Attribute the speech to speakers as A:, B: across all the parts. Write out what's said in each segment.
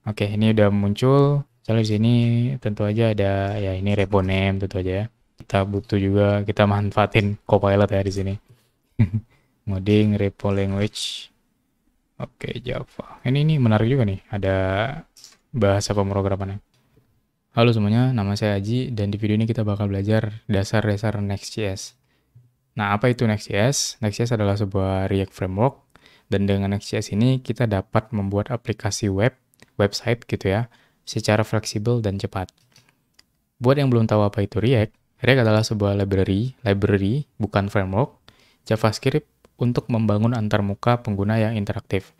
A: Oke, ini udah muncul. Misalnya di sini tentu aja ada ya ini repo name tentu aja ya. Kita butuh juga kita manfaatin Copilot ya di sini. Modding repo language. Oke, Java. Ini menarik juga nih. Ada bahasa pemrogramannya. Halo semuanya, nama saya Aji dan di video ini kita bakal belajar dasar-dasar Next.js. Nah, apa itu Next.js? Next.js adalah sebuah React framework dan dengan Next.js ini kita dapat membuat aplikasi website gitu ya, secara fleksibel dan cepat. Buat yang belum tahu apa itu React, React adalah sebuah library bukan framework, JavaScript untuk membangun antarmuka pengguna yang interaktif.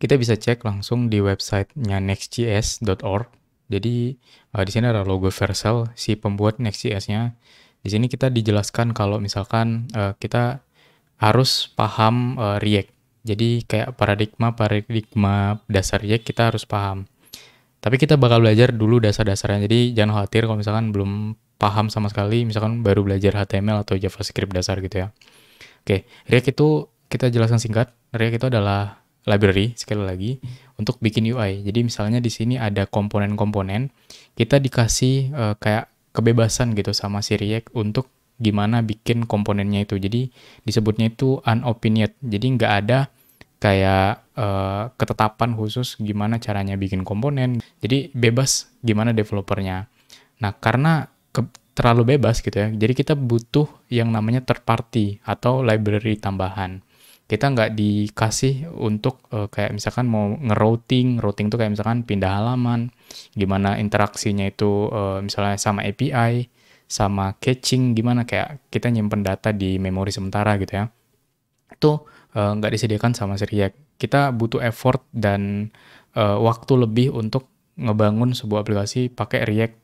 A: Kita bisa cek langsung di websitenya nextjs.org. Jadi di sini ada logo Vercel si pembuat Next.js-nya. Di sini kita dijelaskan kalau misalkan kita harus paham React. Jadi kayak paradigma dasar React kita harus paham. Tapi kita bakal belajar dulu dasar-dasarnya. Jadi jangan khawatir kalau misalkan belum paham sama sekali, misalkan baru belajar HTML atau JavaScript dasar gitu ya. Oke, React itu kita jelaskan singkat. React itu adalah library, sekali lagi, untuk bikin UI. Jadi misalnya di sini ada komponen-komponen, kita dikasih kayak kebebasan gitu sama si React untuk gimana bikin komponennya itu. Jadi disebutnya itu unopinionated. Jadi nggak ada kayak ketetapan khusus gimana caranya bikin komponen. Jadi bebas gimana developernya. Nah, karena terlalu bebas gitu ya, jadi kita butuh yang namanya third party atau library tambahan. Kita nggak dikasih untuk kayak misalkan mau routing tuh kayak misalkan pindah halaman, gimana interaksinya itu misalnya sama API, sama caching, gimana kayak kita nyimpen data di memori sementara gitu ya. Itu nggak disediakan sama si React. Kita butuh effort dan waktu lebih untuk ngebangun sebuah aplikasi pakai React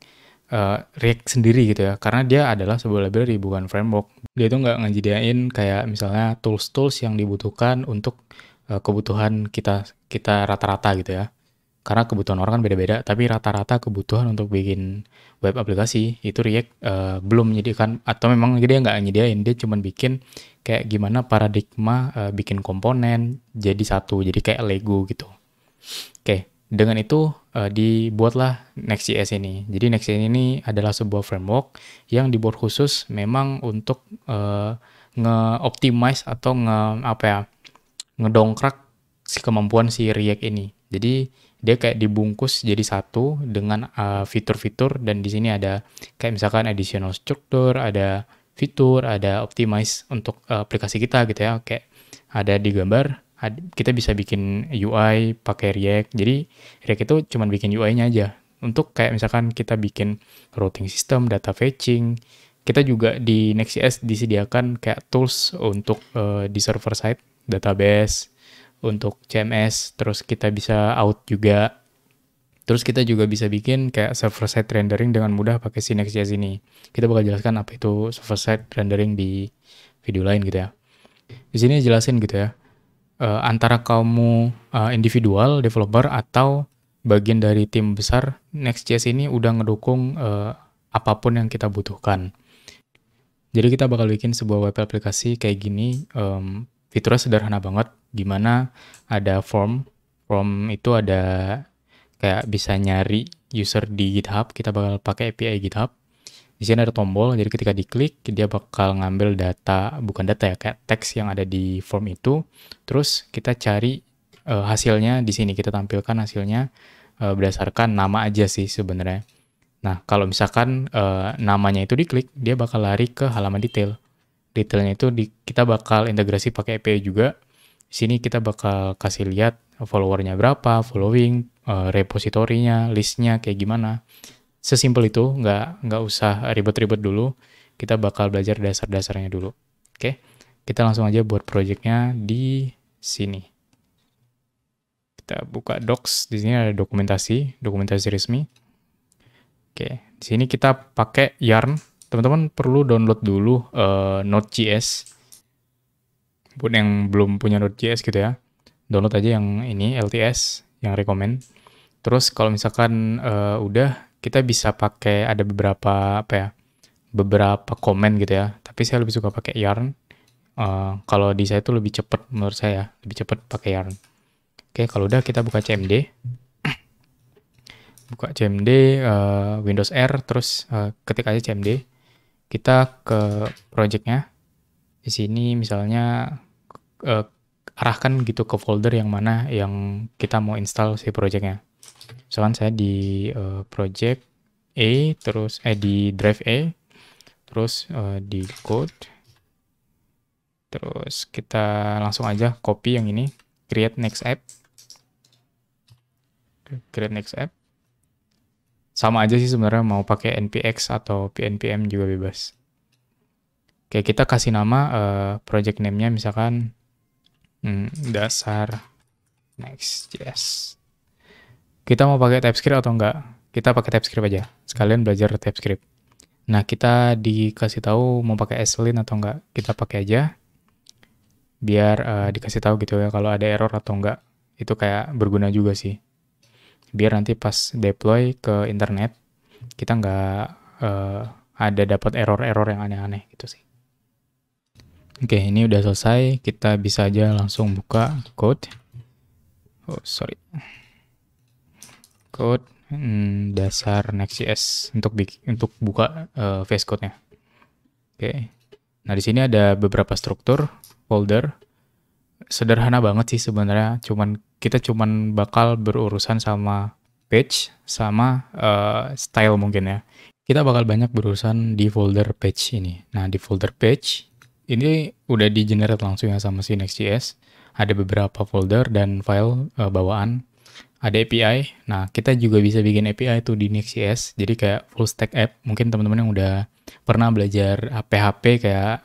A: sendiri gitu ya, karena dia adalah sebuah library bukan framework. Dia itu nggak ngejadiin kayak misalnya tools-tools yang dibutuhkan untuk kebutuhan kita rata-rata gitu ya. Karena kebutuhan orang kan beda-beda, tapi rata-rata kebutuhan untuk bikin web aplikasi itu React belum menyediakan, atau memang dia nggak nyediain, dia cuma bikin kayak gimana paradigma bikin komponen jadi satu, jadi kayak Lego gitu. Oke, dengan itu dibuatlah Next.js ini. Jadi Next.js ini adalah sebuah framework yang dibuat khusus memang untuk nge-optimize atau ngedongkrak si kemampuan si React ini. Jadi dia kayak dibungkus jadi satu dengan fitur-fitur, dan di sini ada kayak misalkan additional structure, ada fitur, ada optimize untuk aplikasi kita gitu ya. Kayak ada di gambar, kita bisa bikin UI pakai React. Jadi React itu cuma bikin UI-nya aja. Untuk kayak misalkan kita bikin routing system, data fetching, kita juga di Next.js disediakan kayak tools untuk di server side, database, untuk CMS, terus kita bisa out juga. Terus kita juga bisa bikin kayak server-side rendering dengan mudah pakai si Next.js ini. Kita bakal jelaskan apa itu server-side rendering di video lain gitu ya. Di sini jelasin gitu ya, antara kamu individual developer atau bagian dari tim besar, Next.js ini udah ngedukung apapun yang kita butuhkan. Jadi kita bakal bikin sebuah web aplikasi kayak gini, fiturnya sederhana banget, gimana ada form itu ada kayak bisa nyari user di GitHub, kita bakal pakai API GitHub. Di sini ada tombol, jadi ketika diklik, dia bakal ngambil data, bukan data ya, kayak teks yang ada di form itu. Terus kita cari hasilnya di sini, kita tampilkan hasilnya berdasarkan nama aja sih sebenarnya. Nah, kalau misalkan namanya itu diklik, dia bakal lari ke halaman detail. Detailnya itu kita bakal integrasi pakai API juga. Di sini kita bakal kasih lihat followernya berapa, following, repositorinya, listnya kayak gimana. Sesimpel itu, nggak usah ribet-ribet dulu. Kita bakal belajar dasar-dasarnya dulu. Oke, kita langsung aja buat projectnya di sini. Kita buka docs, di sini ada dokumentasi resmi. Oke, di sini kita pakai Yarn. Teman-teman perlu download dulu Node.js. Buat yang belum punya Node.js gitu ya, download aja yang ini, LTS, yang recommend. Terus kalau misalkan udah, kita bisa pakai, ada beberapa komen gitu ya, tapi saya lebih suka pakai Yarn. Kalau di saya itu lebih cepat, menurut saya lebih cepat pakai Yarn. Oke, kalau udah kita buka CMD. buka CMD, Windows R, terus ketik aja CMD. Kita ke projectnya. Di sini misalnya arahkan gitu ke folder yang mana yang kita mau install si projectnya. Misalkan saya di project E, terus di drive E, terus di code, terus kita langsung aja copy yang ini, create next app. Create next app. Sama aja sih sebenarnya, mau pakai npx atau pnpm juga bebas. Oke, kita kasih nama project name-nya misalkan dasar Next.js. Kita mau pakai TypeScript atau enggak? Kita pakai TypeScript aja. Sekalian belajar TypeScript. Nah, kita dikasih tahu mau pakai ESLint atau enggak. Kita pakai aja. Biar dikasih tahu gitu ya kalau ada error atau enggak. Itu kayak berguna juga sih. Biar nanti pas deploy ke internet, kita nggak ada dapat error-error yang aneh-aneh gitu sih. Oke, ini udah selesai. Kita bisa aja langsung buka code. Code dasar Next.js untuk buka VS Code-nya. Oke. Nah, di sini ada beberapa struktur folder. Sederhana banget sih sebenarnya. Kita cuman bakal berurusan sama page sama style mungkin ya. Kita bakal banyak berurusan di folder page ini. Nah, di folder page ini udah di-generate langsung ya sama si Next.js. Ada beberapa folder dan file bawaan. Ada API. Nah, kita juga bisa bikin API tuh di Next.js. Jadi kayak full stack app. Mungkin teman-teman yang udah pernah belajar PHP kayak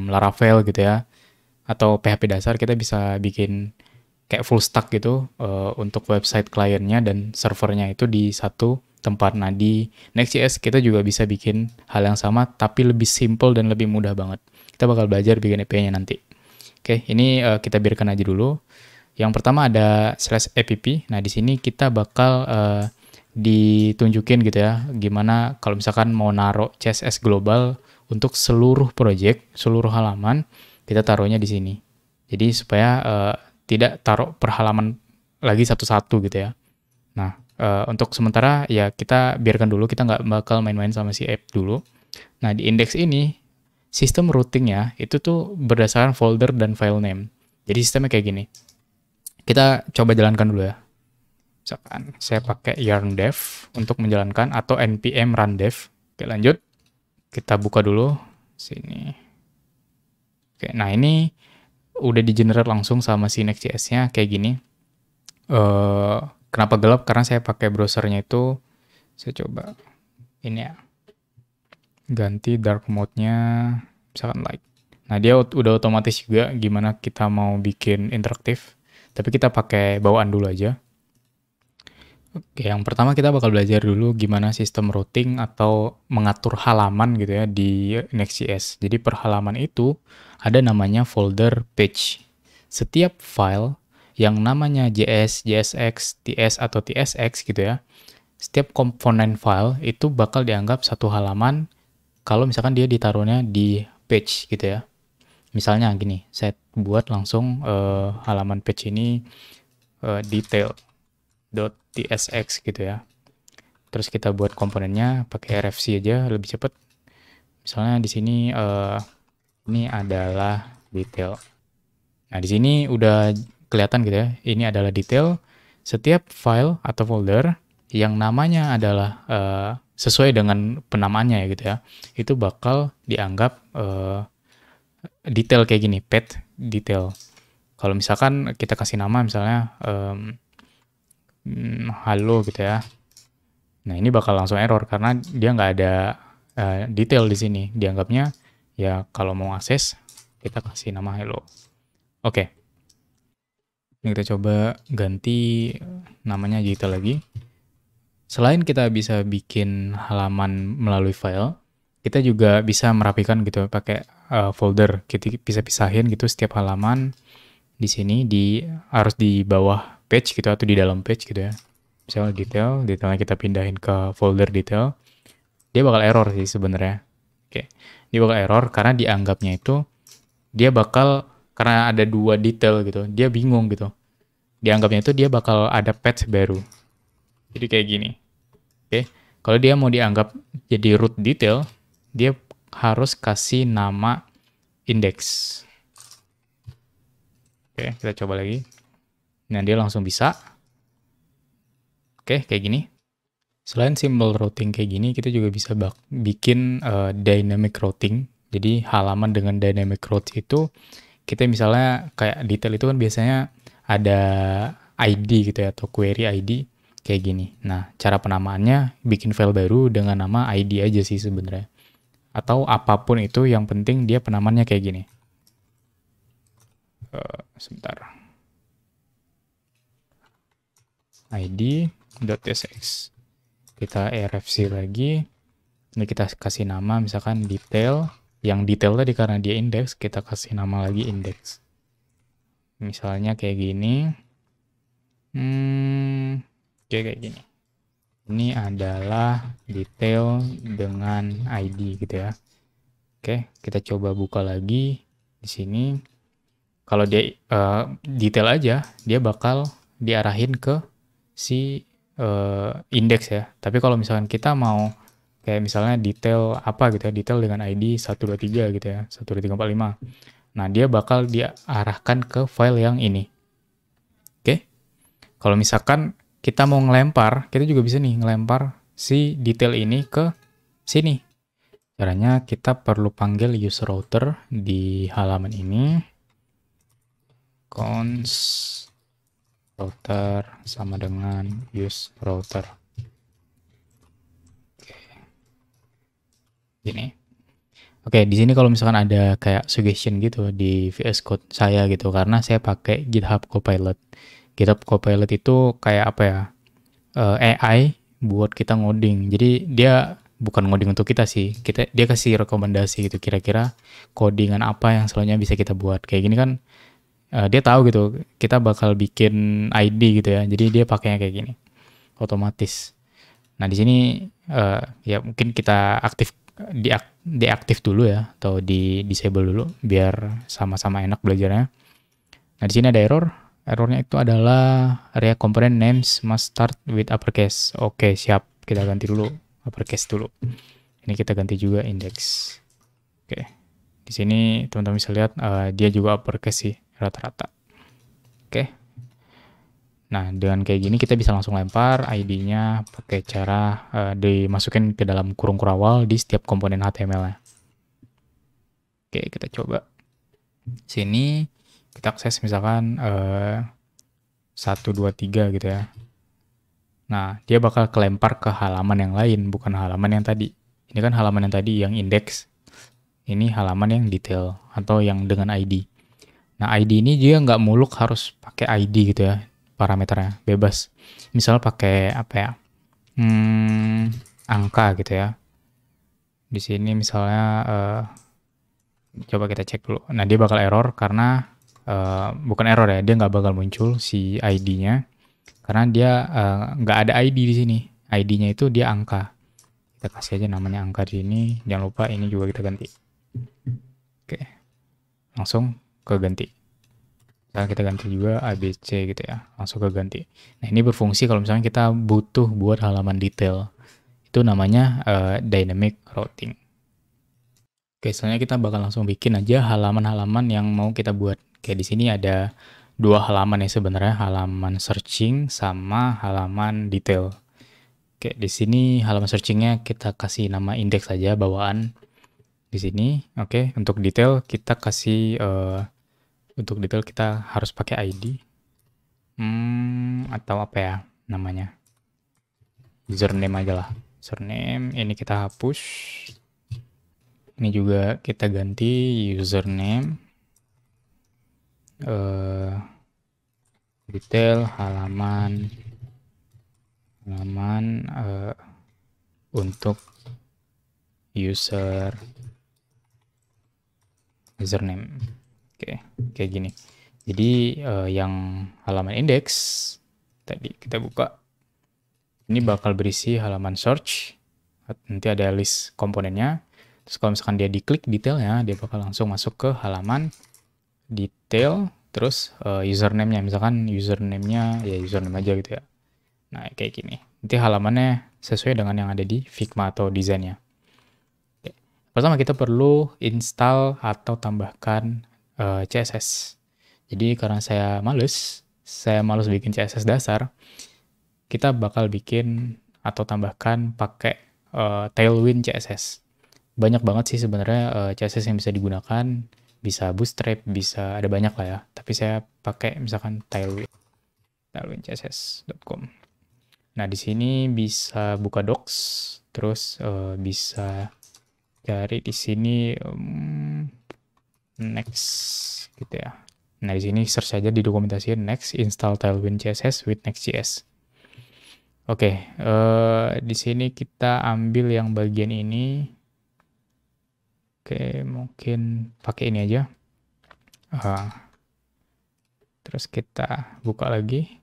A: Laravel gitu ya. Atau PHP dasar, kita bisa bikin kayak full stack gitu untuk website kliennya dan servernya itu di satu tempat. Nah, di Next.js kita juga bisa bikin hal yang sama tapi lebih simple dan lebih mudah banget. Kita bakal belajar bikin API-nya nanti. Oke, ini kita biarkan aja dulu. Yang pertama ada /app. Nah, di sini kita bakal ditunjukin gitu ya, gimana kalau misalkan mau naruh CSS global untuk seluruh project, seluruh halaman, kita taruhnya di sini. Jadi supaya tidak taruh per halaman lagi satu-satu gitu ya. Nah, untuk sementara ya kita biarkan dulu, kita nggak bakal main-main sama si app dulu. Nah, di index ini, sistem routingnya itu tuh berdasarkan folder dan file name. Jadi sistemnya kayak gini. Kita coba jalankan dulu ya. Misalkan saya pakai yarn dev untuk menjalankan atau npm run dev. Oke, lanjut. Kita buka dulu sini. Oke, nah ini udah di-generate langsung sama si Next.js-nya kayak gini. Kenapa gelap? Karena saya pakai browsernya itu, saya coba ini ya, ganti dark mode-nya misalkan light. Nah, dia udah otomatis juga gimana kita mau bikin interaktif, tapi kita pakai bawaan dulu aja. Oke, yang pertama kita bakal belajar dulu gimana sistem routing atau mengatur halaman gitu ya di Next.js. Jadi per halaman itu ada namanya folder page. Setiap file yang namanya JS, JSX, TS atau TSX gitu ya, setiap komponen file itu bakal dianggap satu halaman kalau misalkan dia ditaruhnya di page gitu ya. Misalnya gini, saya buat langsung halaman page ini detail.tsx gitu ya. Terus kita buat komponennya pakai RFC aja lebih cepat. Misalnya di sini ini adalah detail. Nah, di sini udah kelihatan gitu ya. Ini adalah detail. Setiap file atau folder yang namanya adalah sesuai dengan penamaannya ya gitu ya, itu bakal dianggap detail kayak gini, path detail. Kalau misalkan kita kasih nama misalnya halo gitu ya. Nah, ini bakal langsung error karena dia nggak ada detail di sini. Dianggapnya ya kalau mau akses kita kasih nama hello. Oke. Ini kita coba ganti namanya detail lagi. Selain kita bisa bikin halaman melalui file, kita juga bisa merapikan gitu pakai folder. Kita bisa pisahin gitu setiap halaman di sini harus di bawah page gitu atau di dalam page gitu ya. Misalnya detailnya kita pindahin ke folder detail. Dia bakal error sih sebenarnya. Oke. Dia bakal error karena dianggapnya itu karena ada dua detail gitu. Dia bingung gitu. Dianggapnya itu dia bakal ada path baru. Jadi kayak gini. Oke, kalau dia mau dianggap jadi root detail, dia harus kasih nama index. Oke, kita coba lagi. Nah, dia langsung bisa. Oke, kayak gini. Selain simbol routing kayak gini, kita juga bisa bikin dynamic routing. Jadi halaman dengan dynamic routing itu, kita misalnya kayak detail itu kan biasanya ada ID gitu ya, atau query ID kayak gini. Nah, cara penamaannya bikin file baru dengan nama ID aja sih sebenarnya. Atau apapun itu, yang penting dia penamaannya kayak gini. Sebentar. id.tsx. Kita rfc lagi. Ini kita kasih nama misalkan detail. Yang detail tadi karena dia index, kita kasih nama lagi index. Misalnya kayak gini. Kayak gini. Ini adalah detail dengan ID gitu ya. Oke, kita coba buka lagi di sini. Kalau dia detail aja, dia bakal diarahin ke si index ya. Tapi kalau misalkan kita mau kayak misalnya detail apa gitu ya, detail dengan ID 123 gitu ya, 12345. Nah, dia bakal diarahkan ke file yang ini. Oke. Kalau misalkan kita mau ngelempar, kita juga bisa nih ngelempar si detail ini ke sini. Caranya kita perlu panggil use router di halaman ini. Const router sama dengan use router. Gini. Oke, di sini kalau misalkan ada kayak suggestion gitu di VS Code saya gitu, karena saya pakai GitHub Copilot. GitHub Copilot itu kayak apa ya? AI buat kita ngoding. Jadi dia bukan ngoding untuk kita sih. Dia kasih rekomendasi gitu, kira-kira codingan apa yang selanjutnya bisa kita buat. Kayak gini kan dia tahu gitu, kita bakal bikin ID gitu ya. Jadi dia pakainya kayak gini. Otomatis. Nah, di sini ya mungkin kita deaktif dulu ya, atau di disable dulu biar sama-sama enak belajarnya. Nah, di sini ada error. Errornya itu adalah React component names must start with uppercase. Oke, siap. Kita ganti dulu uppercase dulu. Ini kita ganti juga index. Oke. Di sini teman-teman bisa lihat dia juga uppercase sih rata-rata. Oke. Nah, dengan kayak gini kita bisa langsung lempar ID-nya pakai cara dimasukin ke dalam kurung kurawal di setiap komponen HTML-nya. Oke, kita coba. Sini kita akses misalkan 1, 2, 3 gitu ya. Nah, dia bakal kelempar ke halaman yang lain, bukan halaman yang tadi. Ini kan halaman yang tadi yang index. Ini halaman yang detail atau yang dengan ID. Nah, ID ini dia nggak muluk harus pakai ID gitu ya, parameternya bebas. Misal pakai apa ya? Angka gitu ya. Di sini misalnya coba kita cek dulu. Nah, dia bakal error karena bukan error ya, dia nggak bakal muncul si ID-nya karena dia nggak ada ID di sini. ID-nya itu dia angka. Kita kasih aja namanya angka di sini. Jangan lupa ini juga kita ganti. Oke, langsung keganti. Misalnya kita ganti juga ABC gitu ya, langsung keganti. Nah, ini berfungsi kalau misalnya kita butuh buat halaman detail. Itu namanya dynamic routing. Oke, selanjutnya kita bakal langsung bikin aja halaman-halaman yang mau kita buat. Kayak di sini ada 2 halaman ya sebenarnya, halaman searching sama halaman detail. Oke, di sini halaman searchingnya kita kasih nama index aja bawaan di sini. Oke, untuk detail kita kasih untuk detail kita harus pakai ID atau apa ya namanya, username aja lah. Username ini kita hapus. Ini juga kita ganti username. Detail halaman untuk username. Oke, kayak gini. Jadi yang halaman index tadi kita buka, ini bakal berisi halaman search. Nanti ada list komponennya. Terus kalau misalkan dia diklik detailnya, dia bakal langsung masuk ke halaman detail. Terus username-nya, misalkan username-nya ya username aja gitu ya. Nah, kayak gini. Nanti halamannya sesuai dengan yang ada di Figma atau desainnya. Oke. Pertama kita perlu install atau tambahkan CSS. Jadi karena saya males bikin CSS dasar, kita bakal bikin atau tambahkan pakai Tailwind CSS. Banyak banget sih sebenarnya CSS yang bisa digunakan, bisa Bootstrap, bisa ada banyak lah ya. Tapi saya pakai misalkan tailwindcss.com. Nah, di sini bisa buka docs, terus bisa cari di sini next gitu ya. Nah, di sini search aja di dokumentasi next install Tailwind CSS with Next.js. Oke, di sini kita ambil yang bagian ini. Oke, mungkin pakai ini aja. Terus kita buka lagi.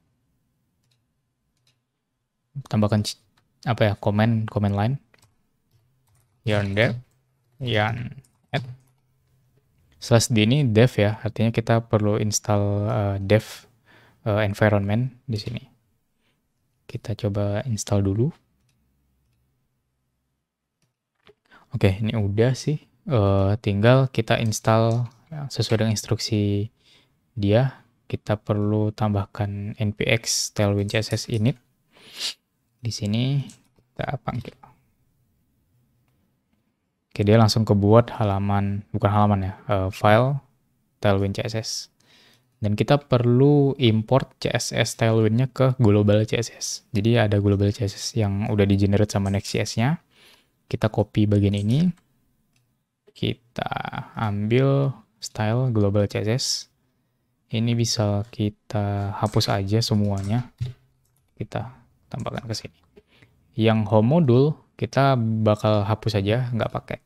A: Tambahkan apa ya, comment line. Yarn dev, yarn add. /d ini dev ya, artinya kita perlu install dev environment di sini. Kita coba install dulu. Oke, ini udah sih. Tinggal kita install sesuai dengan instruksi dia. Kita perlu tambahkan npx tailwind css init. Di sini kita panggil. Oke, dia langsung kebuat halaman, bukan halaman ya, file tailwind css. Dan kita perlu import CSS Tailwind-nya ke global CSS. Jadi ada global CSS yang udah di-generate sama Next.js-nya. Kita copy bagian ini. Kita ambil style global CSS. Ini bisa kita hapus aja semuanya. Kita tambahkan ke sini. Yang home module kita bakal hapus aja, nggak pakai.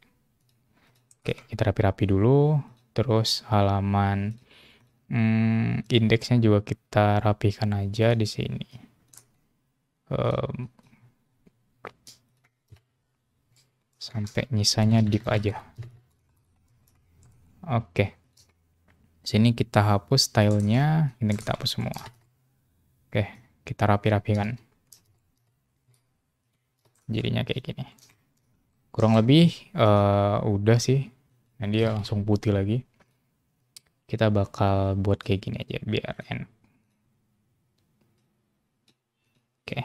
A: Oke, kita rapi-rapi dulu. Terus halaman indeksnya juga kita rapikan aja di sini. Sampai nyisanya div aja. Oke. Sini kita hapus stylenya, ini kita hapus semua. Oke, kita rapi-rapikan. Jadinya kayak gini. Kurang lebih udah sih. Nah, dia langsung putih lagi. Kita bakal buat kayak gini aja biar enak. Oke.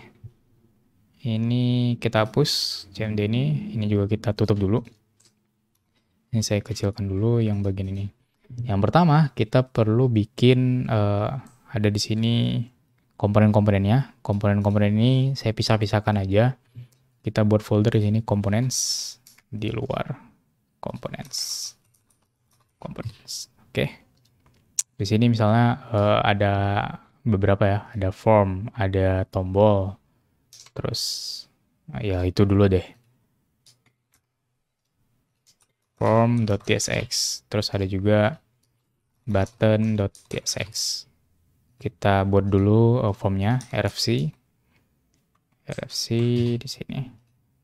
A: Ini kita hapus CMD ini juga kita tutup dulu. Ini saya kecilkan dulu yang bagian ini. Yang pertama, kita perlu bikin ada di sini komponen-komponennya. Komponen-komponen ini saya pisah-pisahkan aja. Kita buat folder di sini components, di luar components. Oke. Di sini misalnya ada beberapa ya, ada form, ada tombol, terus ya itu dulu deh. Form.tsx, terus ada juga button.tsx. Kita buat dulu formnya, RFC di sini.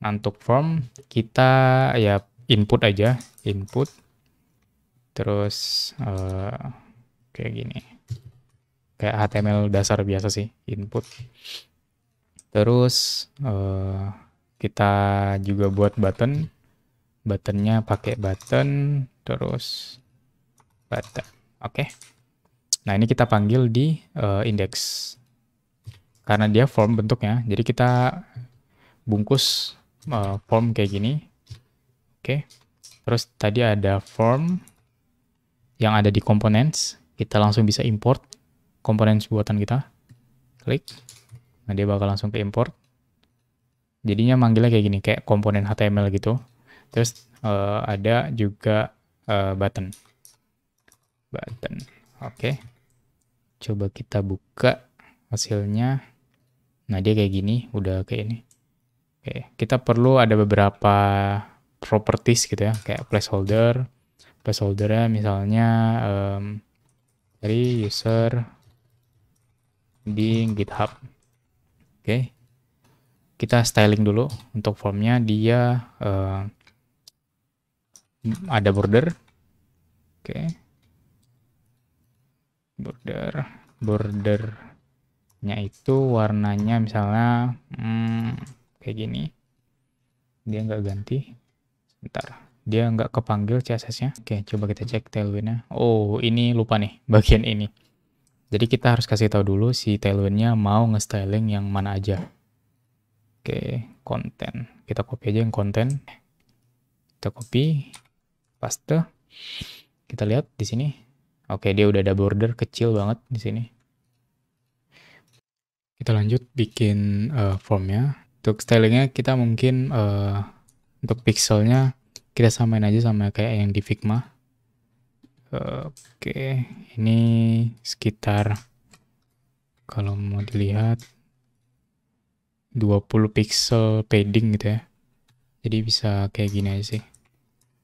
A: Nah, untuk form kita ya input aja, input, terus kayak gini, kayak HTML dasar biasa sih, input. Terus kita juga buat buttonnya pakai button, terus button. Oke. Nah, ini kita panggil di index karena dia form bentuknya, jadi kita bungkus form kayak gini. Oke. Terus tadi ada form yang ada di components, kita langsung bisa import components buatan kita. Klik. Nah, dia bakal langsung ke import. Jadinya manggilnya kayak gini, kayak komponen HTML gitu. Terus ada juga button. Oke. Coba kita buka hasilnya. Nah, dia kayak gini, udah kayak ini. Oke, kita perlu ada beberapa properties gitu ya, kayak placeholder. Placeholdernya misalnya dari user di GitHub. Oke, kita styling dulu untuk formnya. Dia ada border. Oke, bordernya itu warnanya misalnya kayak gini. Dia nggak ganti. Bentar, dia nggak kepanggil CSS-nya. Oke, coba kita cek tailwind-nya. Oh, ini lupa nih, bagian ini. Jadi kita harus kasih tahu dulu si tailwind-nya mau nge-styling yang mana aja. Oke, konten. Kita copy aja yang konten. Kita copy, paste. Kita lihat di sini. Oke, dia udah ada border kecil banget di sini. Kita lanjut bikin formnya. Untuk stylingnya kita mungkin untuk pixelnya kita samain aja sama kayak yang di Figma. Oke, ini sekitar kalau mau dilihat 20 pixel padding gitu ya. Jadi bisa kayak gini aja sih.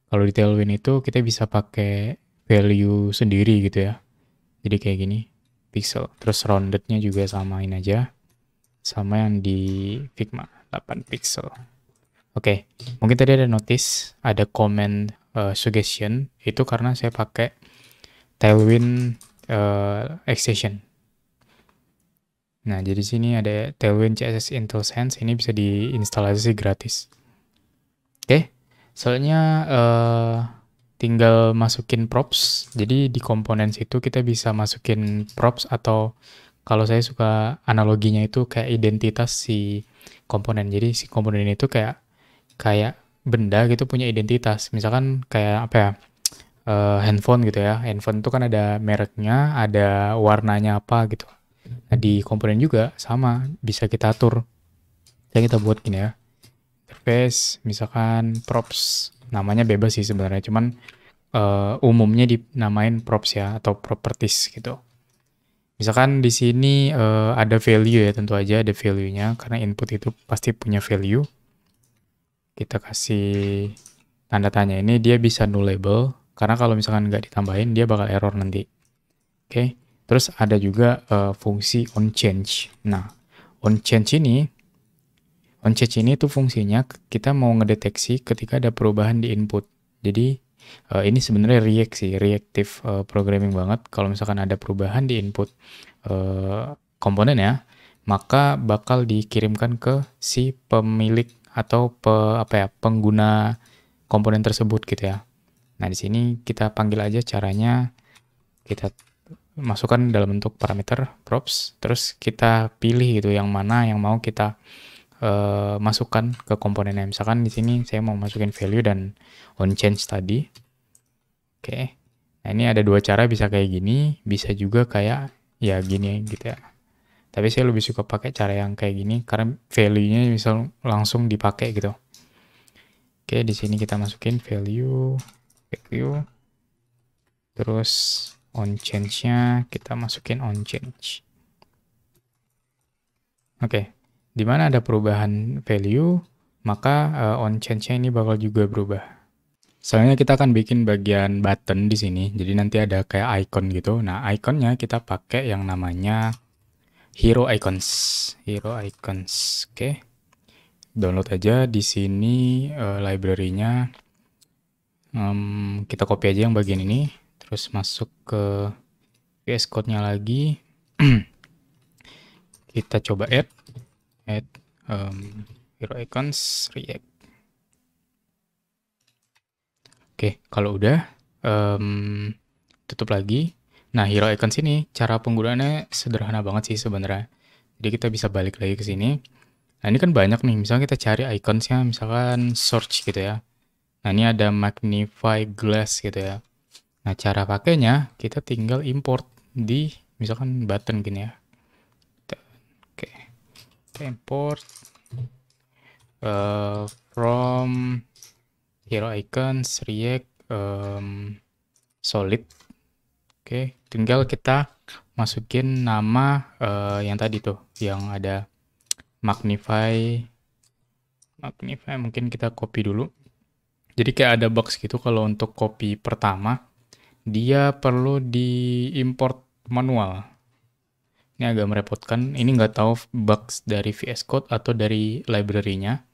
A: Kalau di Tailwind itu kita bisa pakai value sendiri gitu ya. Jadi kayak gini pixel. Terus roundednya juga samain aja sama yang di Figma 8 pixel. Oke, mungkin tadi ada notice, ada comment suggestion, itu karena saya pakai Tailwind extension. Nah, jadi sini ada Tailwind CSS IntelliSense, ini bisa diinstalasi gratis. Oke, soalnya tinggal masukin props, jadi di komponen situ kita bisa masukin props atau kalau saya suka analoginya itu kayak identitas si komponen. Jadi si komponen itu kayak benda gitu punya identitas. Misalkan kayak apa ya? Handphone gitu ya. Handphone itu kan ada mereknya, ada warnanya apa gitu. Nah, di komponen juga sama, bisa kita atur. Jadi kita buat gini ya. Interface, misalkan props. Namanya bebas sih sebenarnya, cuman umumnya dinamain props ya atau properties gitu. Misalkan di sini ada value ya, tentu aja ada value-nya karena input itu pasti punya value. Kita kasih tanda tanya ini, dia bisa nullable karena kalau misalkan nggak ditambahin dia bakal error nanti. Oke, terus ada juga fungsi onChange. Nah, onChange ini tuh fungsinya kita mau ngedeteksi ketika ada perubahan di input. Jadi ini sebenarnya reactive programming banget. Kalau misalkan ada perubahan di input komponen ya, maka bakal dikirimkan ke si pemilik atau pengguna komponen tersebut gitu ya. Nah, di sini kita panggil aja caranya, kita masukkan dalam bentuk parameter props, terus kita pilih gitu yang mana yang mau kita masukkan ke komponennya. Misalkan di sini saya mau masukin value dan onChange tadi. Oke. Nah, ini ada dua cara, bisa kayak gini, bisa juga kayak ya gini gitu ya. Tapi saya lebih suka pakai cara yang kayak gini karena value-nya bisa langsung dipakai gitu. Oke, di sini kita masukin value. Terus onChange-nya kita masukin onChange. Oke. Di mana ada perubahan value, maka onChange-nya ini bakal juga berubah. Soalnya kita akan bikin bagian button di sini, jadi nanti ada kayak icon gitu. Nah, iconnya kita pakai yang namanya hero icons. Oke. Download aja di sini library-nya. Kita copy aja yang bagian ini, terus masuk ke VS Code-nya lagi. Kita coba add hero icons react. Oke, kalau udah tutup lagi. Nah, hero icons ini cara penggunaannya sederhana banget sih sebenarnya. Jadi kita bisa balik lagi ke sini. Nah, ini kan banyak nih. Misalnya kita cari iconsnya, misalkan search gitu ya. Nah, ini ada magnify glass gitu ya. Nah, cara pakainya kita tinggal import di misalkan button gini ya. Oke, kita import from hero icons react solid. Oke, tinggal kita masukin nama yang tadi tuh, yang ada magnify mungkin kita copy dulu. Jadi kayak ada box gitu, kalau untuk copy pertama dia perlu diimport manual. Ini agak merepotkan. Ini nggak tahu box dari VS Code atau dari library-nya.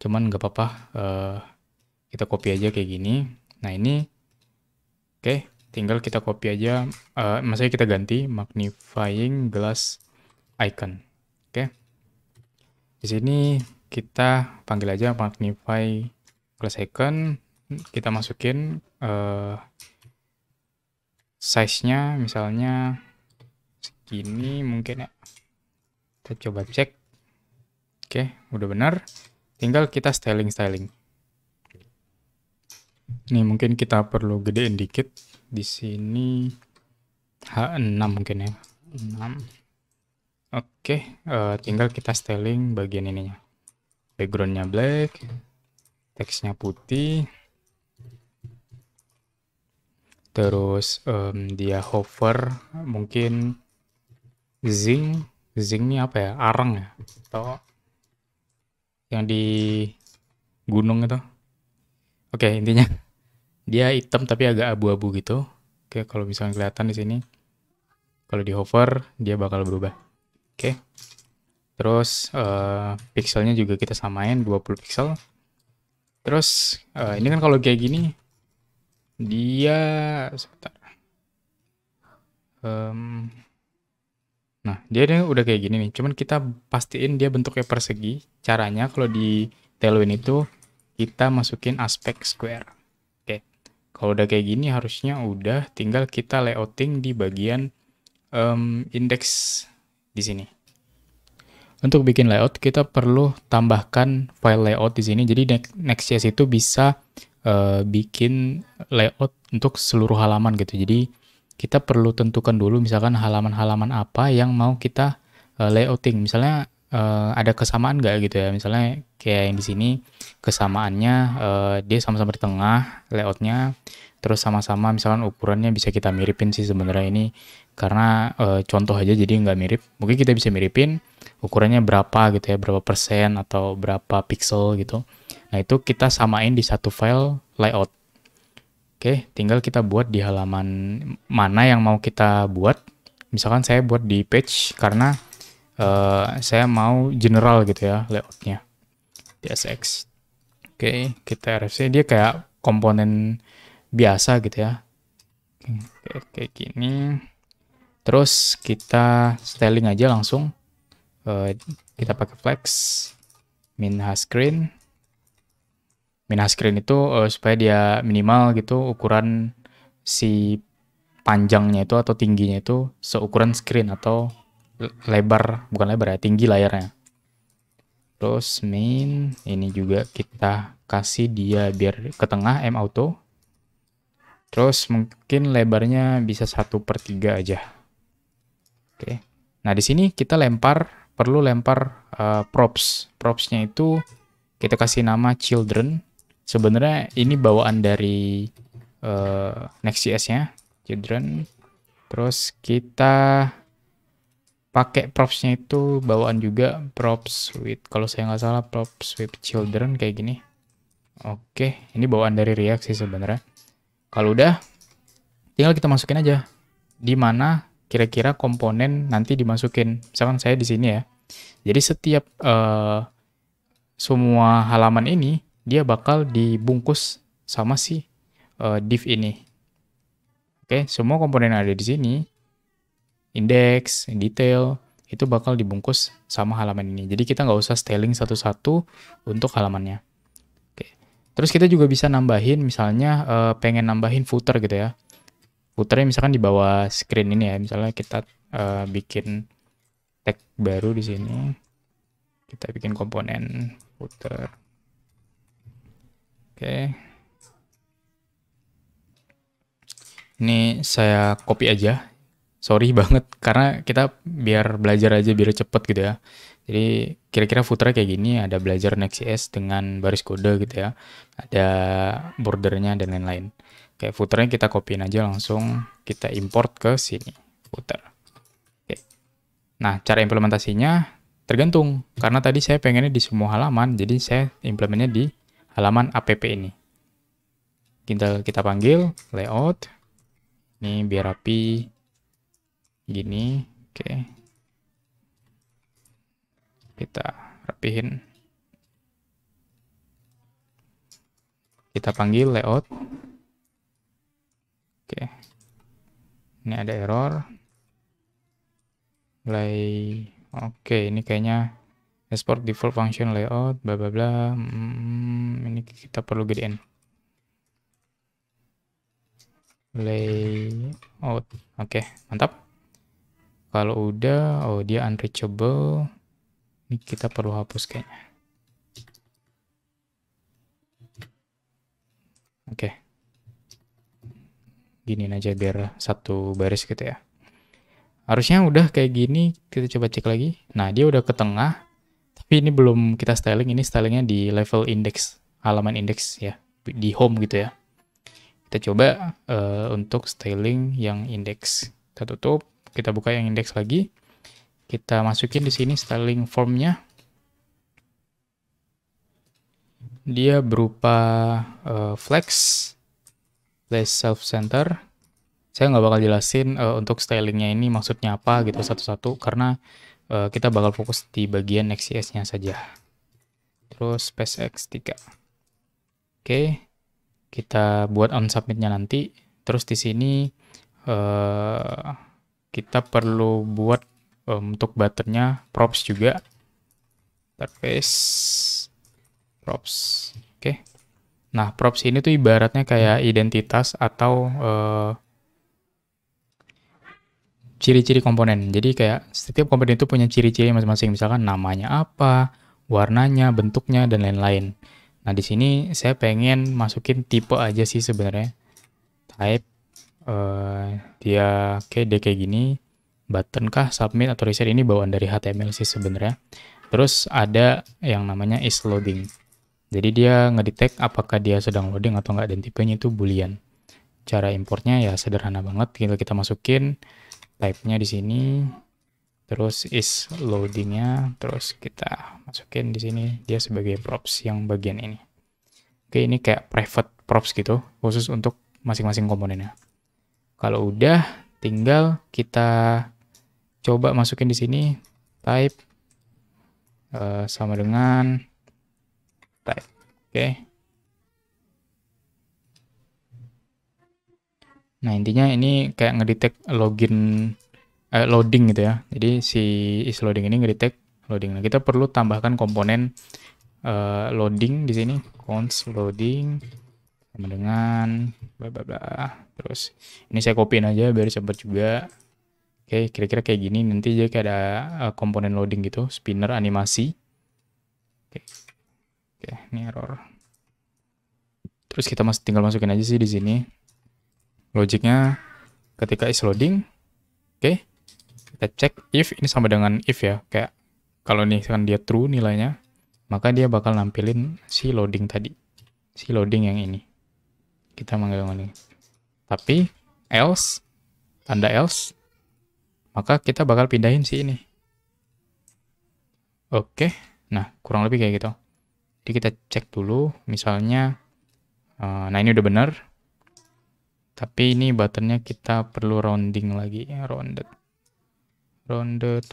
A: Cuman nggak apa-apa. Kita copy aja kayak gini. Nah, ini oke, tinggal kita copy aja. Maksudnya kita ganti magnifying glass icon. Oke. Di sini kita panggil aja magnify plus icon, kita masukin size-nya misalnya segini mungkin ya. Kita coba cek. Oke, udah benar. Tinggal kita styling. Nih mungkin kita perlu gedein dikit. Di sini H6 mungkin ya. 6. Oke, tinggal kita styling bagian ininya. Backgroundnya black, teksnya putih. Terus dia hover mungkin zing ini apa ya? Arang ya? Atau yang di gunung itu. Oke, intinya dia hitam tapi agak abu-abu gitu. Oke, kalau misalnya kelihatan di sini, kalau di hover dia bakal berubah. Oke. Terus pixelnya juga kita samain 20 pixel. Terus ini kan kalau kayak gini dia sebentar. Nah, dia udah kayak gini nih. Cuman kita pastiin dia bentuknya persegi. Caranya kalau di Tailwind itu kita masukin aspek square. Oke. Kalau udah kayak gini harusnya udah tinggal kita layouting di bagian index di sini. Untuk bikin layout kita perlu tambahkan file layout di sini. Jadi Next.js itu bisa bikin layout untuk seluruh halaman gitu. Jadi kita perlu tentukan dulu misalkan halaman-halaman apa yang mau kita layouting. Misalnya ada kesamaan nggak gitu ya. Misalnya kayak yang di sini kesamaannya dia sama-sama di tengah layoutnya. Terus sama-sama misalkan ukurannya bisa kita miripin sih sebenarnya ini. Karena contoh aja jadi nggak mirip. Mungkin kita bisa miripin ukurannya berapa gitu ya. Berapa persen atau berapa pixel gitu. Nah itu kita samain di satu file layout. Oke, tinggal kita buat di halaman mana yang mau kita buat. Misalkan saya buat di page karena saya mau general gitu ya layoutnya. DSX. Oke, kita RFC. Dia kayak komponen biasa gitu ya. Oke, kayak gini. Terus kita styling aja langsung. Kita pakai flex. Min screen. Min screen itu supaya dia minimal gitu ukuran si panjangnya itu atau tingginya itu seukuran screen atau lebar, bukan lebar ya, tinggi layarnya. Terus main ini juga kita kasih dia biar ke tengah M auto. Terus mungkin lebarnya bisa 1/3 aja. Oke. Nah di sini kita perlu lempar props. Propsnya itu kita kasih nama children. Sebenarnya ini bawaan dari Next.js-nya, children. Terus kita pakai propsnya itu bawaan juga props with, kalau saya nggak salah props with children kayak gini. Oke, ini bawaan dari React sih sebenarnya. Kalau udah, tinggal kita masukin aja di mana kira-kira komponen nanti dimasukin. Misalkan saya di sini ya. Jadi setiap semua halaman ini dia bakal dibungkus sama si div ini. Oke, semua komponen yang ada di sini, index, detail, itu bakal dibungkus sama halaman ini. Jadi kita nggak usah styling satu-satu untuk halamannya. Oke. Terus kita juga bisa nambahin, misalnya pengen nambahin footer gitu ya. Footernya misalkan di bawah screen ini ya. Misalnya kita bikin tag baru di sini. Kita bikin komponen footer. Oke. Ini saya copy aja. Sorry banget karena kita biar belajar aja biar cepet gitu ya. Jadi kira-kira footernya kayak gini, ada belajar Next.js dengan baris kode gitu ya. Ada bordernya dan lain-lain. Kayak footernya kita copyin aja langsung kita import ke sini footer. Oke. Nah, cara implementasinya tergantung karena tadi saya pengennya di semua halaman, jadi saya implementnya di halaman app ini. Kita panggil layout. Ini biar rapi gini. Oke. Kita rapihin. Kita panggil layout. Oke. Ini ada error. Oke, ini kayaknya export default function layout bla bla bla. Ini kita perlu gedein layout. Oke, mantap. Kalau udah, oh dia unreachable, ini kita perlu hapus kayaknya. Oke, giniin aja biar satu baris gitu ya. Harusnya udah kayak gini, kita coba cek lagi. Nah, dia udah ke tengah, tapi ini belum kita styling, ini stylingnya di level index, halaman index ya, di home gitu ya. Kita coba untuk styling yang index. Kita tutup, kita buka yang index lagi. Kita masukin di sini styling formnya. Dia berupa flex, self-center. Saya nggak bakal jelasin untuk stylingnya ini maksudnya apa gitu satu-satu, karena kita bakal fokus di bagian Next.js-nya saja. Terus SpaceX 3. Oke, kita buat on submit-nya nanti. Terus di sini kita perlu buat untuk buttonnya props juga. Interface props. Oke. Nah, props ini tuh ibaratnya kayak identitas atau ciri-ciri komponen. Jadi kayak setiap komponen itu punya ciri-ciri masing-masing. Misalkan namanya apa, warnanya, bentuknya, dan lain-lain. Nah, di sini saya pengen masukin tipe aja sih sebenarnya. Type, dia kayak gini. Button kah, submit, atau reset, ini bawaan dari HTML sih sebenarnya. Terus ada yang namanya is loading. Jadi dia ngedetect apakah dia sedang loading atau enggak, dan tipenya itu boolean. Cara importnya ya sederhana banget, tinggal kita masukin type-nya di sini, terus is loading-nya, terus kita masukin di sini dia sebagai props yang bagian ini. Oke, ini kayak private props gitu, khusus untuk masing-masing komponennya. Kalau udah, tinggal kita coba masukin di sini type sama dengan type. Oke. Nah, intinya ini kayak ngedetect loading gitu ya. Jadi si is loading ini ngedetect loading. Nah, kita perlu tambahkan komponen loading di sini, const loading sama dengan bla bla bla. Terus ini saya copyin aja biar cepet juga. Oke, kira-kira kayak gini. Nanti jadi kayak ada komponen loading gitu, spinner animasi. Oke, ini error. Terus kita tinggal masukin aja sih di sini. Logiknya ketika is loading, oke, kita cek if ini sama dengan if ya. Kayak kalau nih kan dia true nilainya, maka dia bakal nampilin si loading tadi. Si loading yang ini. Kita manggil ini. Tapi else, tanda else, maka kita bakal pindahin si ini. Oke, nah kurang lebih kayak gitu. Jadi kita cek dulu, misalnya, nah ini udah benar. Tapi ini buttonnya kita perlu rounding lagi, ya, rounded. Rounded.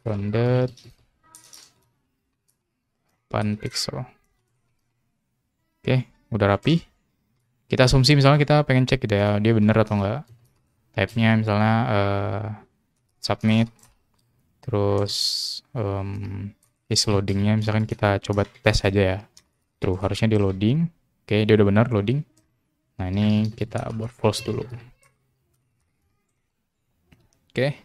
A: Rounded 8 pixel. Oke, udah rapi. Kita asumsi misalnya kita pengen cek gitu ya, dia bener atau enggak. Type-nya misalnya submit, terus is loading-nya misalkan kita coba tes aja ya. True, harusnya di loading. Oke, dia udah benar loading. Nah, ini kita buat false dulu. Oke.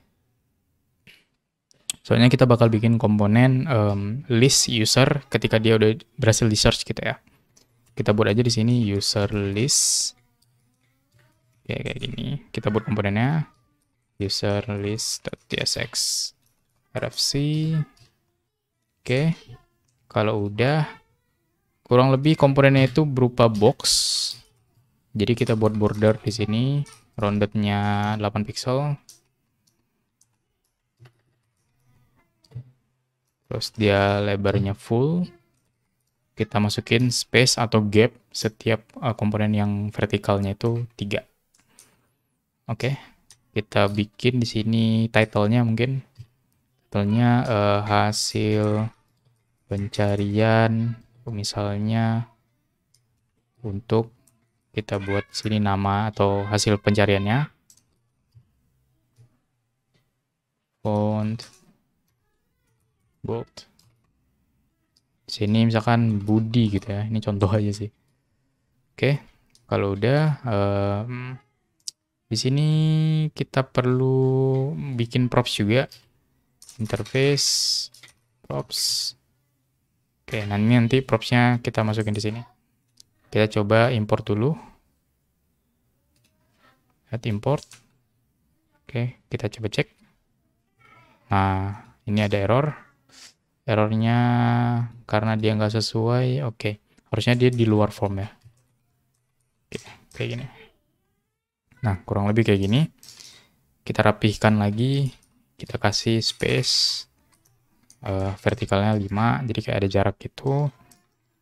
A: Soalnya kita bakal bikin komponen list user ketika dia udah berhasil di search gitu ya. Kita buat aja di sini user list. Kayak gini. Kita buat komponennya user list.tsx rfc. Oke. Kalau udah, kurang lebih komponennya itu berupa box. Jadi kita buat border di sini, roundednya 8 pixel. Terus dia lebarnya full. Kita masukin space atau gap setiap komponen yang vertikalnya itu 3. Oke. Kita bikin di sini title-nya mungkin. Title-nya hasil pencarian, misalnya untuk kita buat sini nama atau hasil pencariannya. font bold. Sini misalkan Budi gitu ya. Ini contoh aja sih. Oke, kalau udah di sini kita perlu bikin props juga. Interface props. Oke, nanti propsnya kita masukin di sini. Kita coba import dulu. Add import. Oke, kita coba cek. Nah, ini ada error. Errornya karena dia nggak sesuai. Oke, harusnya dia di luar form ya. Oke, kayak gini. Nah, kurang lebih kayak gini. Kita rapihkan lagi. Kita kasih space. Vertikalnya 5, jadi kayak ada jarak gitu.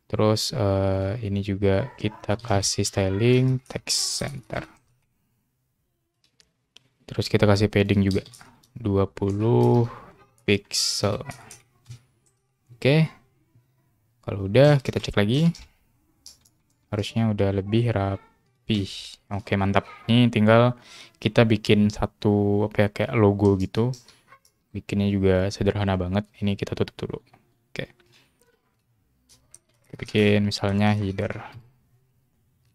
A: Terus ini juga kita kasih styling text center. Terus kita kasih padding juga 20 pixel. Oke. Kalau udah kita cek lagi. Harusnya udah lebih rapi. Oke, mantap. Ini tinggal kita bikin satu apa ya, kayak logo gitu. Bikinnya juga sederhana banget. Ini kita tutup dulu. Oke. Kita bikin misalnya header.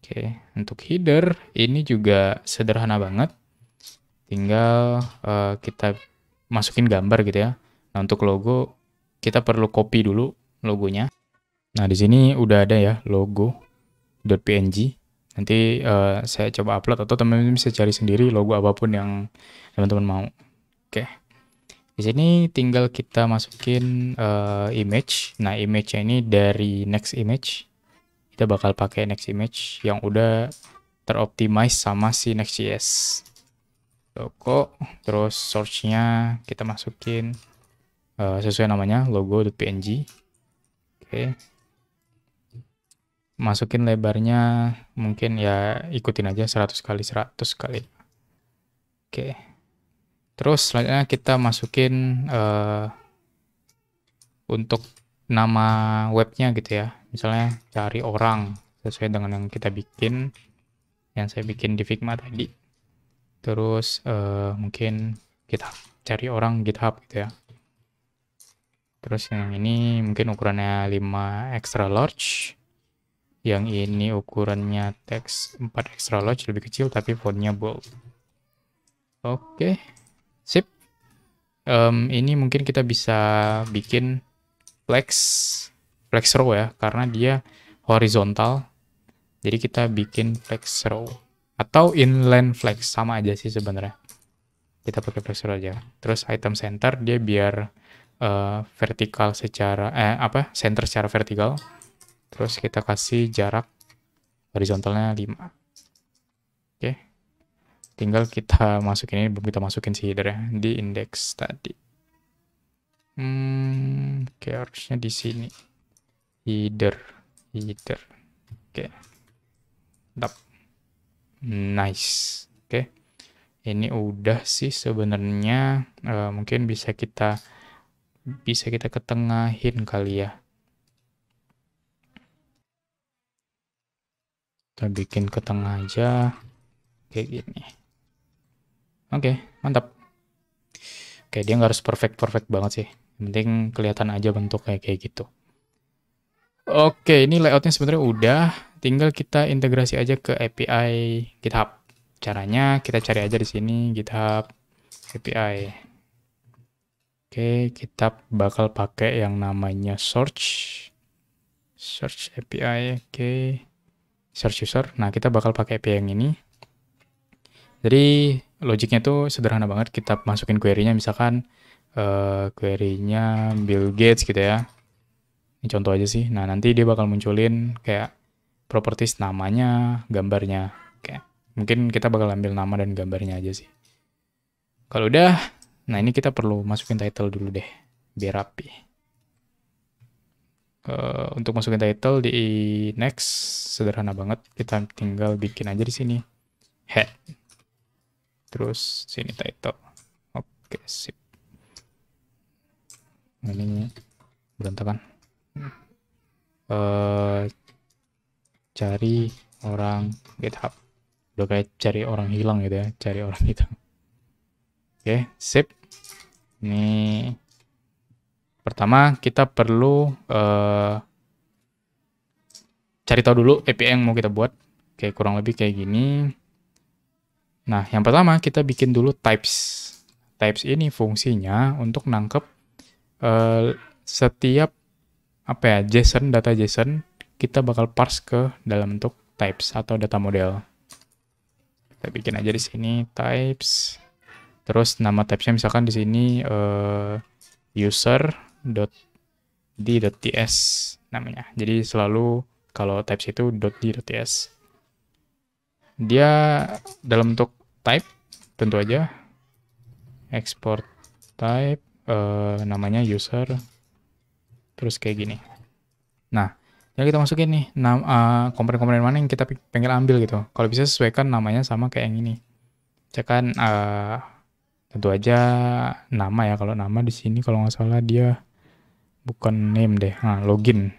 A: Oke, untuk header ini juga sederhana banget. Tinggal kita masukin gambar gitu ya. Nah, untuk logo kita perlu copy dulu logonya. Nah, di sini udah ada ya logo.png. Nanti saya coba upload atau teman-teman bisa cari sendiri logo apapun yang teman-teman mau. Oke. Di sini tinggal kita masukin image. Nah, image-nya ini dari next image. Kita bakal pakai next image yang udah teroptimize sama si Next.js. Logo, terus source-nya kita masukin sesuai namanya logo.png. Oke. Masukin lebarnya mungkin ya ikutin aja 100 kali 100 kali. Oke. Terus selanjutnya kita masukin untuk nama webnya gitu ya. Misalnya cari orang sesuai dengan yang kita bikin. Yang saya bikin di Figma tadi. Terus mungkin kita cari orang GitHub gitu ya. Terus yang ini mungkin ukurannya 5 extra large. Yang ini ukurannya teks 4 extra large, lebih kecil tapi fontnya bold. Oke, sip. Ini mungkin kita bisa bikin flex row ya, karena dia horizontal. Jadi kita bikin flex row. Atau inline flex, sama aja sih sebenarnya. Kita pakai flex row aja. Terus item center dia biar vertikal secara center secara vertikal. Terus kita kasih jarak horizontalnya 5. Oke. Tinggal kita masukin ini, belum kita masukin si header ya di index tadi. Oke, harusnya di sini. Header. Oke. Mantap. Nice. Oke. Ini udah sih sebenarnya, mungkin bisa kita ketengahin kali ya. Kita bikin ke tengah aja kayak gini. Oke, mantap. Oke, dia nggak harus perfect banget sih. Yang penting kelihatan aja bentuknya kayak gitu. Oke, ini layoutnya sebenarnya udah. Tinggal kita integrasi aja ke API GitHub. Caranya kita cari aja di sini GitHub API. Oke, kita bakal pakai yang namanya search API. Oke, search user. Nah, kita bakal pakai API yang ini. Jadi logiknya tuh sederhana banget. Kita masukin query-nya, misalkan query-nya Bill Gates gitu ya. Ini contoh aja sih. Nah, nanti dia bakal munculin kayak properties namanya, gambarnya. Oke. Mungkin kita bakal ambil nama dan gambarnya aja sih. Kalau udah, nah ini kita perlu masukin title dulu deh, biar rapi. Untuk masukin title di next, sederhana banget. Kita tinggal bikin aja di sini head. Terus sini title. Oke, sip. Ini berantakan. Cari orang GitHub. Udah kayak cari orang hilang gitu ya, cari orang gitu. Oke, sip. Ini pertama kita perlu cari tahu dulu API yang mau kita buat. Oke, kurang lebih kayak gini. Nah, yang pertama kita bikin dulu types. Types ini fungsinya untuk nangkep setiap apa ya, JSON, data JSON kita bakal parse ke dalam bentuk types atau data model. Kita bikin aja di sini types. Terus nama typesnya misalkan di sini user.d.ts namanya. Jadi selalu kalau types itu .d.ts. Dia dalam bentuk type tentu aja. Export type namanya user. Terus kayak gini. Nah, yang kita masukin nih komponen-komponen mana yang kita pengen ambil gitu. Kalau bisa sesuaikan namanya sama kayak yang ini. Misalkan tentu aja nama ya. Kalau nama di sini kalau nggak salah dia bukan name deh. Nah, login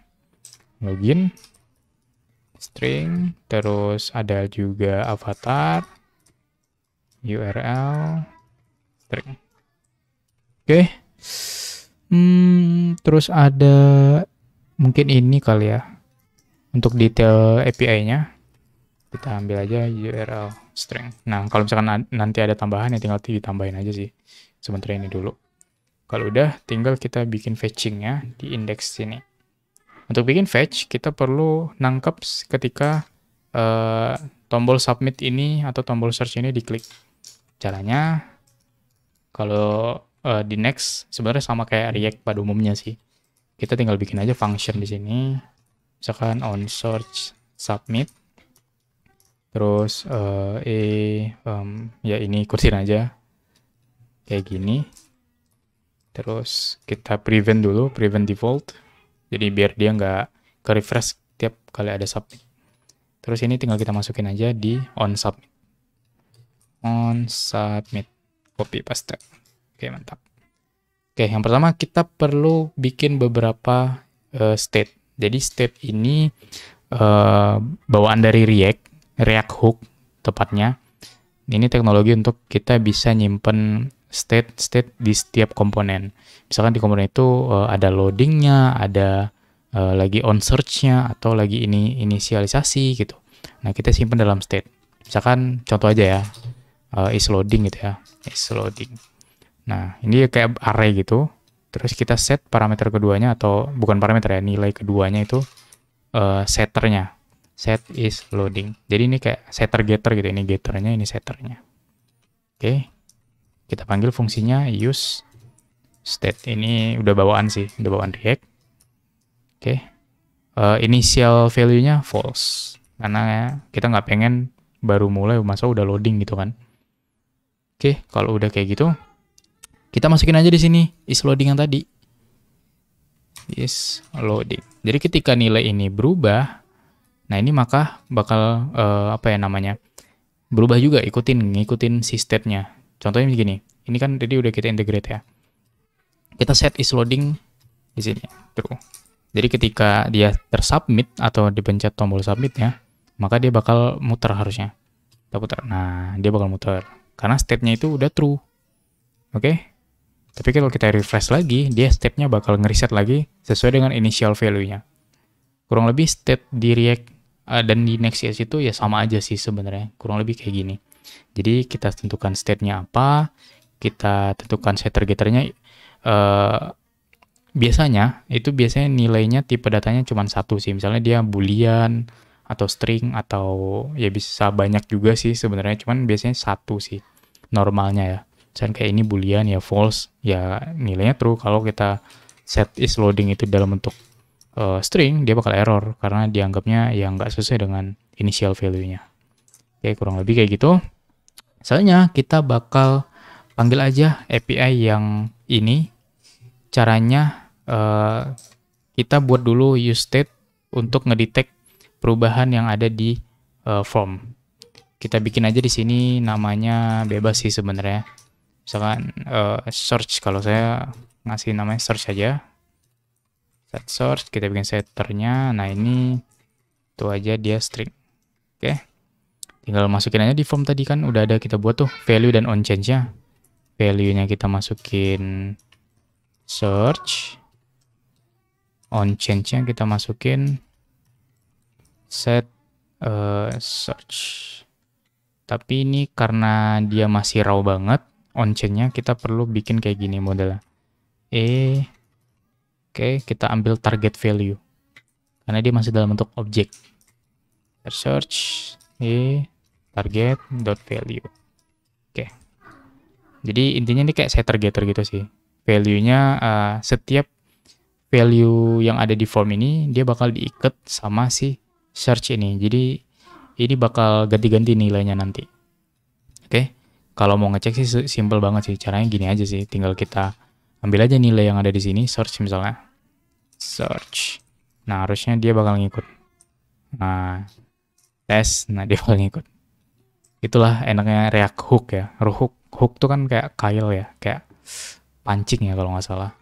A: string, terus ada juga avatar, URL, string. Oke. Terus ada mungkin ini kali ya. Untuk detail API-nya kita ambil aja URL string. Nah, kalau misalkan nanti ada tambahan ya tinggal ditambahin aja sih. Sementara ini dulu. Kalau udah tinggal kita bikin fetching-nya di index sini. Untuk bikin fetch kita perlu nangkep ketika tombol submit ini atau tombol search ini diklik. Caranya kalau di next sebenarnya sama kayak React pada umumnya sih. Kita tinggal bikin aja function di sini. Misalkan on search submit. Terus ya ini ikutin aja. Kayak gini. Terus kita prevent dulu, prevent default. Jadi biar dia nggak ke-refresh tiap kali ada submit. Terus ini tinggal kita masukin aja di on submit. On submit. Copy paste. Oke, mantap. Oke, yang pertama kita perlu bikin beberapa state. Jadi state ini bawaan dari React Hook tepatnya. Ini teknologi untuk kita bisa nyimpen state di setiap komponen. Misalkan di komponen itu ada loadingnya, ada lagi on search-nya, atau lagi ini inisialisasi gitu. Nah, kita simpan dalam state. Misalkan contoh aja ya, is loading gitu ya, is loading. Nah, ini kayak array gitu. Terus kita set parameter keduanya, atau bukan parameter ya, nilai keduanya itu setternya. Set is loading. Jadi ini kayak setter-getter gitu. Ini getternya, ini setternya. Oke. Kita panggil fungsinya use state. Ini udah bawaan sih, udah bawaan React. Oke. Initial value-nya false. Karena kita nggak pengen baru mulai masa udah loading gitu kan. Oke, kalau udah kayak gitu, kita masukin aja di sini is loading yang tadi. Is loading. Jadi ketika nilai ini berubah, nah ini maka bakal apa ya namanya? Berubah juga ngikutin si state-nya. Contohnya begini. Ini kan tadi udah kita integrate ya. Kita set is loading di sini. True. Jadi ketika dia tersubmit atau dipencet tombol submit-nya, maka dia bakal muter harusnya. Kita putar. Nah, dia bakal muter. Karena state-nya itu udah true. Oke? Tapi kalau kita refresh lagi, dia state-nya bakal ngereset lagi sesuai dengan initial value-nya. Kurang lebih state di React dan di Next.js itu ya sama aja sih sebenarnya. Kurang lebih kayak gini. Jadi kita tentukan state-nya apa, kita tentukan setter-getternya. Biasanya nilainya tipe datanya cuma satu sih. Misalnya dia boolean atau string atau ya bisa banyak juga sih sebenarnya. Cuman biasanya satu sih normalnya ya. Misalnya kayak ini boolean ya false, ya nilainya true. Kalau kita set is loading itu dalam bentuk string, dia bakal error karena dianggapnya yang nggak sesuai dengan initial value-nya. Oke, kurang lebih kayak gitu. Misalnya kita bakal panggil aja API yang ini. Caranya kita buat dulu use state untuk ngedetect perubahan yang ada di form. Kita bikin aja di sini namanya bebas sih sebenarnya. Misalkan search, kalau saya ngasih namanya search aja. Set search, kita bikin setternya. Nah ini itu aja dia string. Oke. Tinggal masukin aja di form tadi kan udah ada kita buat tuh value dan on change-nya. value-nya kita masukin search, on change-nya kita masukin set search. Tapi ini karena dia masih raw banget, on change-nya kita perlu bikin kayak gini modelnya. Oke, kita ambil target value karena dia masih dalam bentuk objek. Search target dot value. Oke. Jadi intinya ini kayak setter getter gitu sih. Value-nya setiap value yang ada di form ini dia bakal diikat sama si search ini. Jadi ini bakal ganti-ganti nilainya nanti. Oke. Kalau mau ngecek sih simple banget sih. Caranya gini aja sih. Tinggal kita ambil aja nilai yang ada di sini, search misalnya. Search. Nah, harusnya dia bakal ngikut. Nah, tes, nah dia bakal ngikut. Itulah enaknya React Hook ya. Hook tuh kan kayak kail ya, kayak pancing ya kalau nggak salah.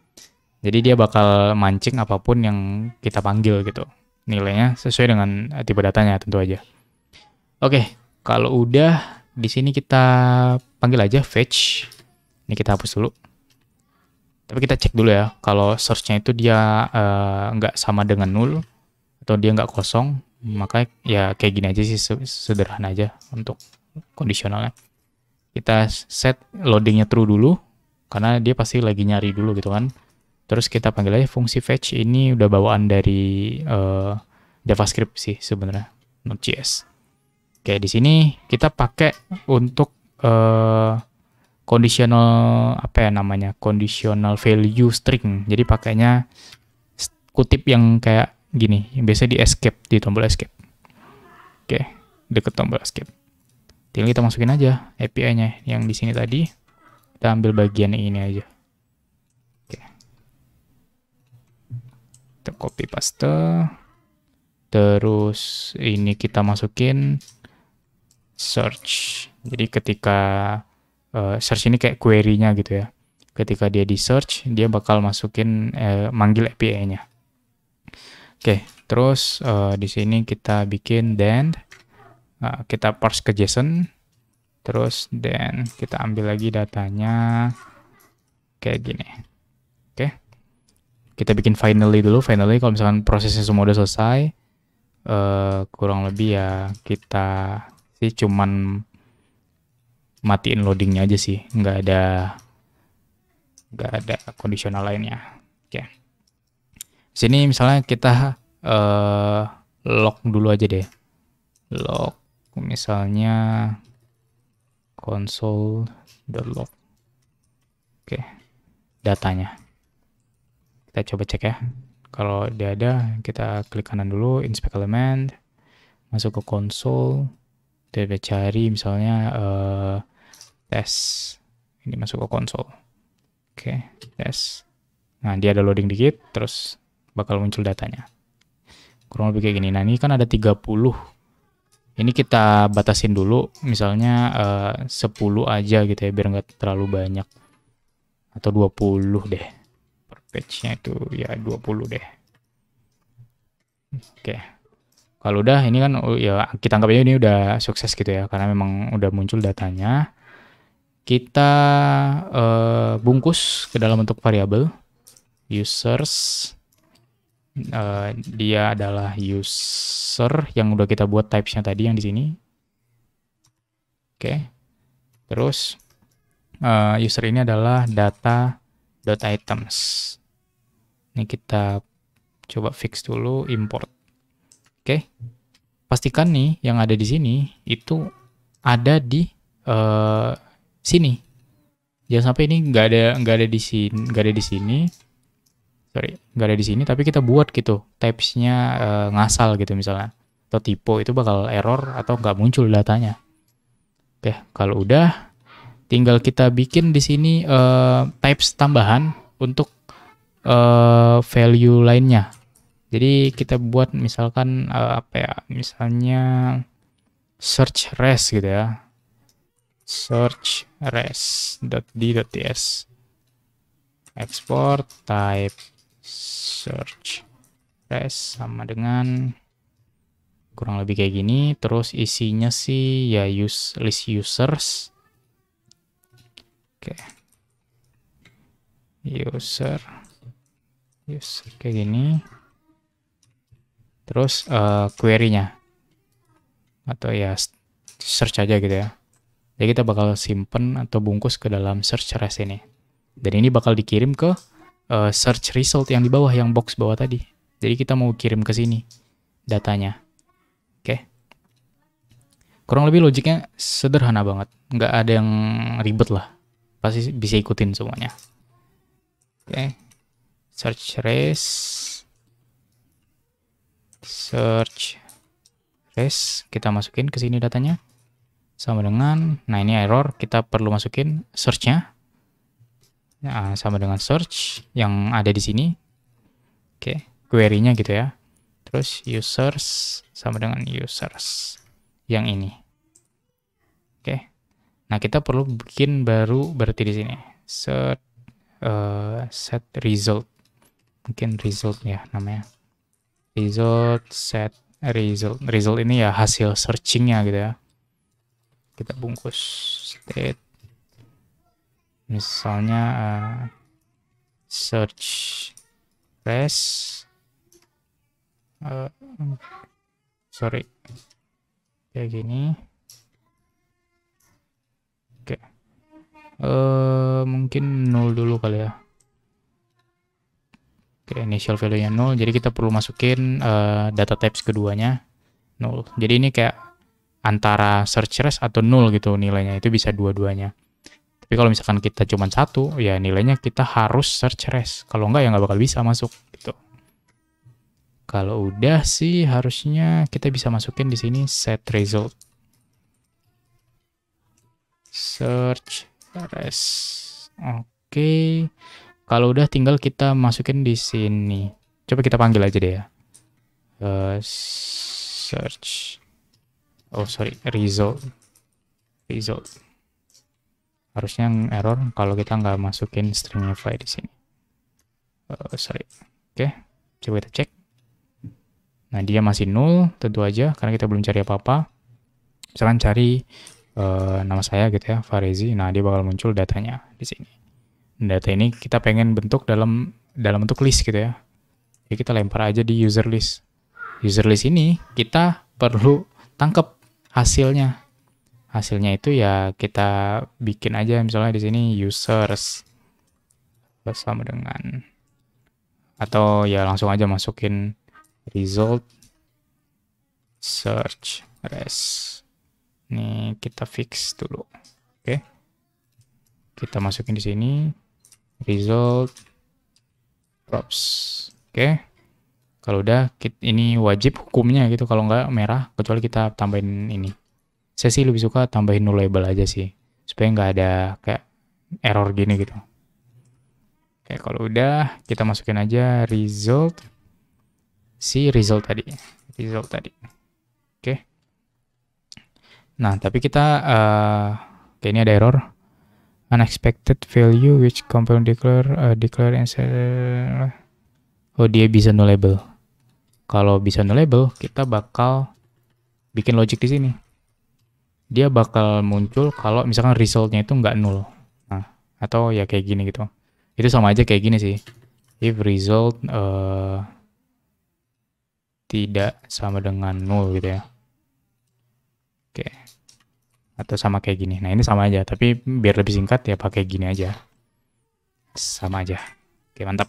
A: Jadi dia bakal mancing apapun yang kita panggil gitu. Nilainya sesuai dengan tipe datanya tentu aja. Oke, kalau udah di sini kita panggil aja fetch. Ini kita hapus dulu. Tapi kita cek dulu ya, kalau search-nya itu dia nggak sama dengan null atau dia nggak kosong, maka ya kayak gini aja sih, sederhana aja untuk kondisionalnya. Kita set loadingnya true dulu, karena dia pasti lagi nyari dulu gitu kan. Terus kita panggil aja fungsi fetch, ini udah bawaan dari JavaScript sih sebenarnya, Node.js. Oke, di sini kita pakai untuk conditional apa ya namanya, conditional value string. Jadi pakainya kutip yang kayak gini, yang biasa di escape, di tombol escape. Oke, deket tombol escape. Tinggal kita masukin aja API-nya yang di sini tadi. Kita ambil bagian ini aja. Oke. Kita copy paste. Terus ini kita masukin search. Jadi ketika search ini kayak query-nya gitu ya. Ketika dia di search, dia bakal masukin manggil API-nya. Oke, terus di sini kita bikin then kita parse ke JSON, terus then kita ambil lagi datanya kayak gini. Oke, kita bikin finally dulu. Finally kalau misalkan prosesnya semua udah selesai, kurang lebih ya kita sih cuman matiin loadingnya aja sih, nggak ada kondisional lainnya. Oke, sini misalnya kita log dulu aja deh, log misalnya console.log. Oke, datanya kita coba cek ya. Kalau dia ada, kita klik kanan dulu, inspect element, masuk ke console, kita cari misalnya tes. Ini masuk ke console. Oke, tes. Nah, dia ada loading dikit, terus bakal muncul datanya. Kurang lebih kayak gini. Nah, ini kan ada 30. Ini kita batasin dulu, misalnya 10 aja gitu ya, biar nggak terlalu banyak. Atau 20 deh. Per page-nya itu ya 20 deh. Oke. Kalau udah, ini kan ya kita anggap aja ini udah sukses gitu ya, karena memang udah muncul datanya. Kita bungkus ke dalam bentuk variabel users. Dia adalah user yang udah kita buat types-nya tadi yang di sini. Oke. Terus user ini adalah data.items. Ini kita coba fix dulu, import. Oke. Pastikan nih yang ada di sini itu ada di sini. Jangan sampai ini nggak ada di sini. Sorry, nggak ada di sini, tapi kita buat gitu, types-nya ngasal gitu misalnya, atau typo, itu bakal error atau nggak muncul datanya. Oke, kalau udah, tinggal kita bikin di sini types tambahan untuk value lainnya. Jadi kita buat misalkan apa ya, misalnya search res gitu ya, search res.d.ts, export type search res sama dengan kurang lebih kayak gini. Terus isinya sih ya list users. Oke, user kayak gini. Terus query-nya atau ya search aja gitu ya. Jadi kita bakal simpen atau bungkus ke dalam search res ini. Dan ini bakal dikirim ke search result yang di bawah, yang box bawah tadi. Jadi kita mau kirim ke sini datanya. Oke. Kurang lebih logiknya sederhana banget. Nggak ada yang ribet lah. Pasti bisa ikutin semuanya. Oke. Search res. Search res. Kita masukin ke sini datanya. Sama dengan, nah ini error, kita perlu masukin search-nya. Nah, sama dengan search yang ada di sini. Oke, query-nya gitu ya. Terus users sama dengan users yang ini. Oke. Nah, kita perlu bikin baru berarti di sini. Set result. Mungkin result ya namanya. Result set result. Result ini ya hasil searching-nya gitu ya. Kita bungkus state. Misalnya search res. Sorry. Kayak gini. Oke. Mungkin 0 dulu kali ya. Oke, initial value-nya 0. Jadi kita perlu masukin data types keduanya 0. Jadi ini kayak antara search res atau 0 gitu nilainya. Itu bisa dua-duanya. Tapi kalau misalkan kita cuma satu, ya nilainya kita harus search res. Kalau enggak ya nggak bakal bisa masuk gitu. Kalau udah sih harusnya kita bisa masukin di sini set result. Search res. Oke. Kalau udah tinggal kita masukin di sini. Coba kita panggil aja deh ya. Search. Oh sorry, result. Harusnya error kalau kita nggak masukin stringify di sini. Sorry. Oke, coba kita cek. Nah, dia masih 0 tentu aja karena kita belum cari apa-apa. Misalkan cari nama saya gitu ya, Farezi. Nah, dia bakal muncul datanya di sini. Data ini kita pengen bentuk dalam bentuk list gitu ya. Jadi kita lempar aja di user list. User list ini kita perlu tangkap hasilnya. Hasilnya itu ya kita bikin aja misalnya di sini users sama dengan, atau ya langsung aja masukin result search res. Ini kita fix dulu. Oke. Kita masukin di sini result props. Oke. Kalau udah ini wajib hukumnya gitu, kalau nggak merah, kecuali kita tambahin ini. Saya sih lebih suka tambahin null label aja sih, supaya nggak ada kayak error gini gitu. Oke, kalau udah kita masukin aja result tadi. Oke. Nah, tapi kita kayak ini ada error. Unexpected value which component declare inside. Oh, dia bisa null label. Kalau bisa null label, kita bakal bikin logic di sini. Dia bakal muncul kalau misalkan resultnya itu nggak null. Nah, atau ya kayak gini gitu. Itu sama aja kayak gini sih. If result tidak sama dengan null gitu ya. Oke. Atau sama kayak gini. Nah, ini sama aja, tapi biar lebih singkat ya pakai gini aja. Sama aja. Oke, mantap.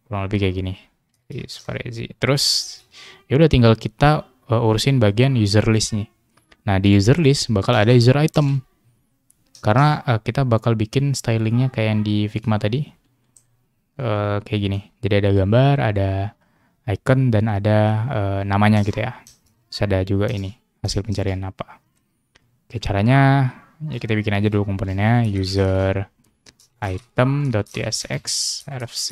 A: Kurang lebih kayak gini. Terus ya udah tinggal kita urusin bagian user list nih. Nah, di user list bakal ada user item. Karena kita bakal bikin stylingnya kayak yang di Figma tadi. Kayak gini. Jadi ada gambar, ada icon, dan ada namanya gitu ya. Terus ada juga ini, hasil pencarian apa. Oke, caranya ya kita bikin aja dulu komponennya. User item.tsx rfc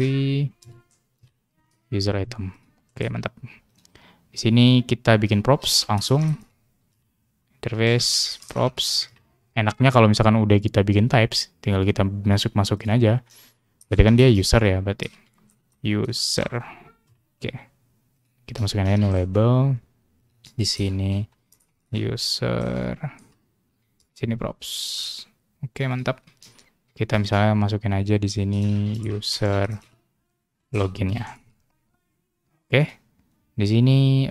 A: user item. Oke, mantap. Di sini kita bikin props langsung. Interface props. Enaknya kalau misalkan udah kita bikin types, tinggal kita masukin aja. Berarti kan dia user ya, berarti user. Oke. Kita masukin aja null label. Di sini user. Sini props. Oke, mantap. Kita misalnya masukin aja di sini user loginnya. Oke. Di sini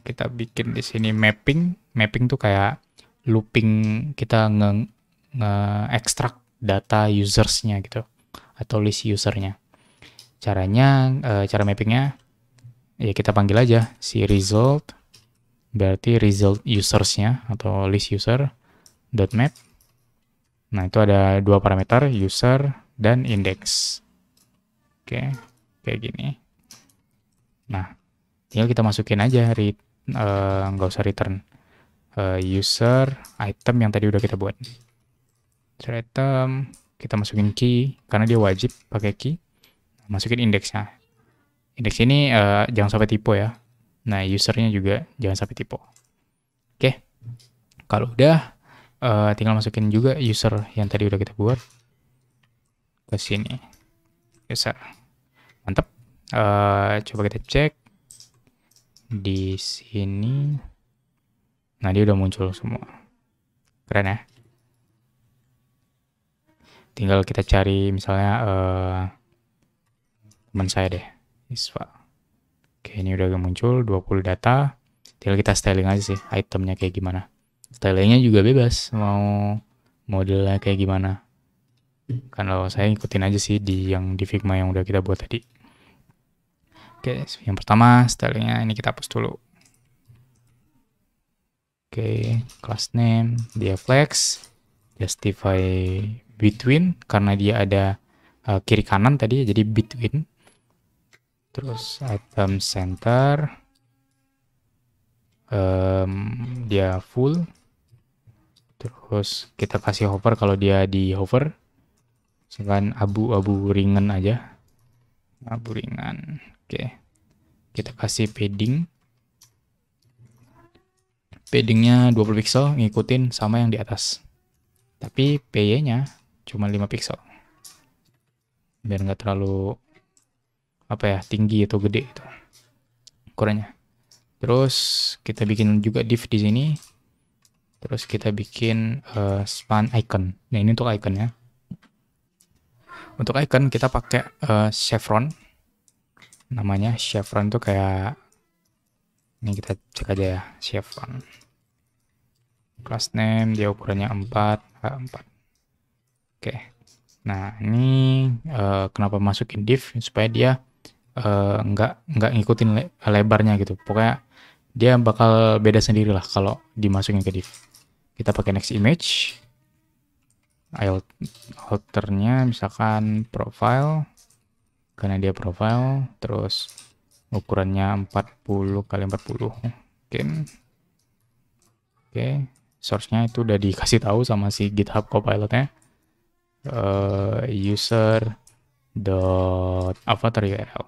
A: kita bikin di sini mapping. Mapping tuh kayak looping, kita nge-extract data usersnya gitu, atau list usernya. Caranya, cara mappingnya ya kita panggil aja si result, berarti result usersnya atau list user dot map. Nah, itu ada dua parameter, user dan index. Oke, kayak gini. Nah, tinggal kita masukin aja, nggak usah return. User item yang tadi udah kita buat. User item, kita masukin key, karena dia wajib pakai key. Masukin indexnya. Indeks ini jangan sampai typo ya. Nah, usernya juga jangan sampai typo. Oke, kalau udah, tinggal masukin juga user yang tadi udah kita buat ke sini. User. Mantap. Coba kita cek di sini. Nah, dia udah muncul semua. Keren ya. Tinggal kita cari misalnya teman saya deh, Isfa. Oke, ini udah muncul 20 data. Tinggal kita styling aja sih itemnya kayak gimana. Stylingnya juga bebas, mau modelnya kayak gimana. Kalau saya ngikutin aja sih yang di Figma yang udah kita buat tadi. Oke, yang pertama stylingnya ini kita hapus dulu. Oke, class name, dia flex, justify between, karena dia ada kiri kanan tadi, jadi between. Terus item center, dia full. Terus kita kasih hover kalau dia di hover. Misalkan abu-abu ringan aja. Abu ringan. Oke. Kita kasih padding. Paddingnya 20 pixel, ngikutin sama yang di atas. Tapi PY-nya cuma 5 pixel. Biar nggak terlalu tinggi atau gede itu ukurannya. Terus kita bikin juga div di sini. Terus kita bikin span icon. Nah, ini untuk iconnya. Untuk icon kita pakai chevron. Namanya chevron tuh kayak, ini kita cek aja ya, chevron. Class name dia ukurannya 4 4. Oke. Nah, ini kenapa masukin div, supaya dia nggak ngikutin lebarnya gitu. Pokoknya dia bakal beda sendiri lah kalau dimasukin ke div. Kita pakai next image, alternya misalkan profile, karena dia profile, terus ukurannya 40 kali 40 mungkin. Oke, source-nya itu udah dikasih tahu sama si GitHub Copilot-nya. User.avatar URL.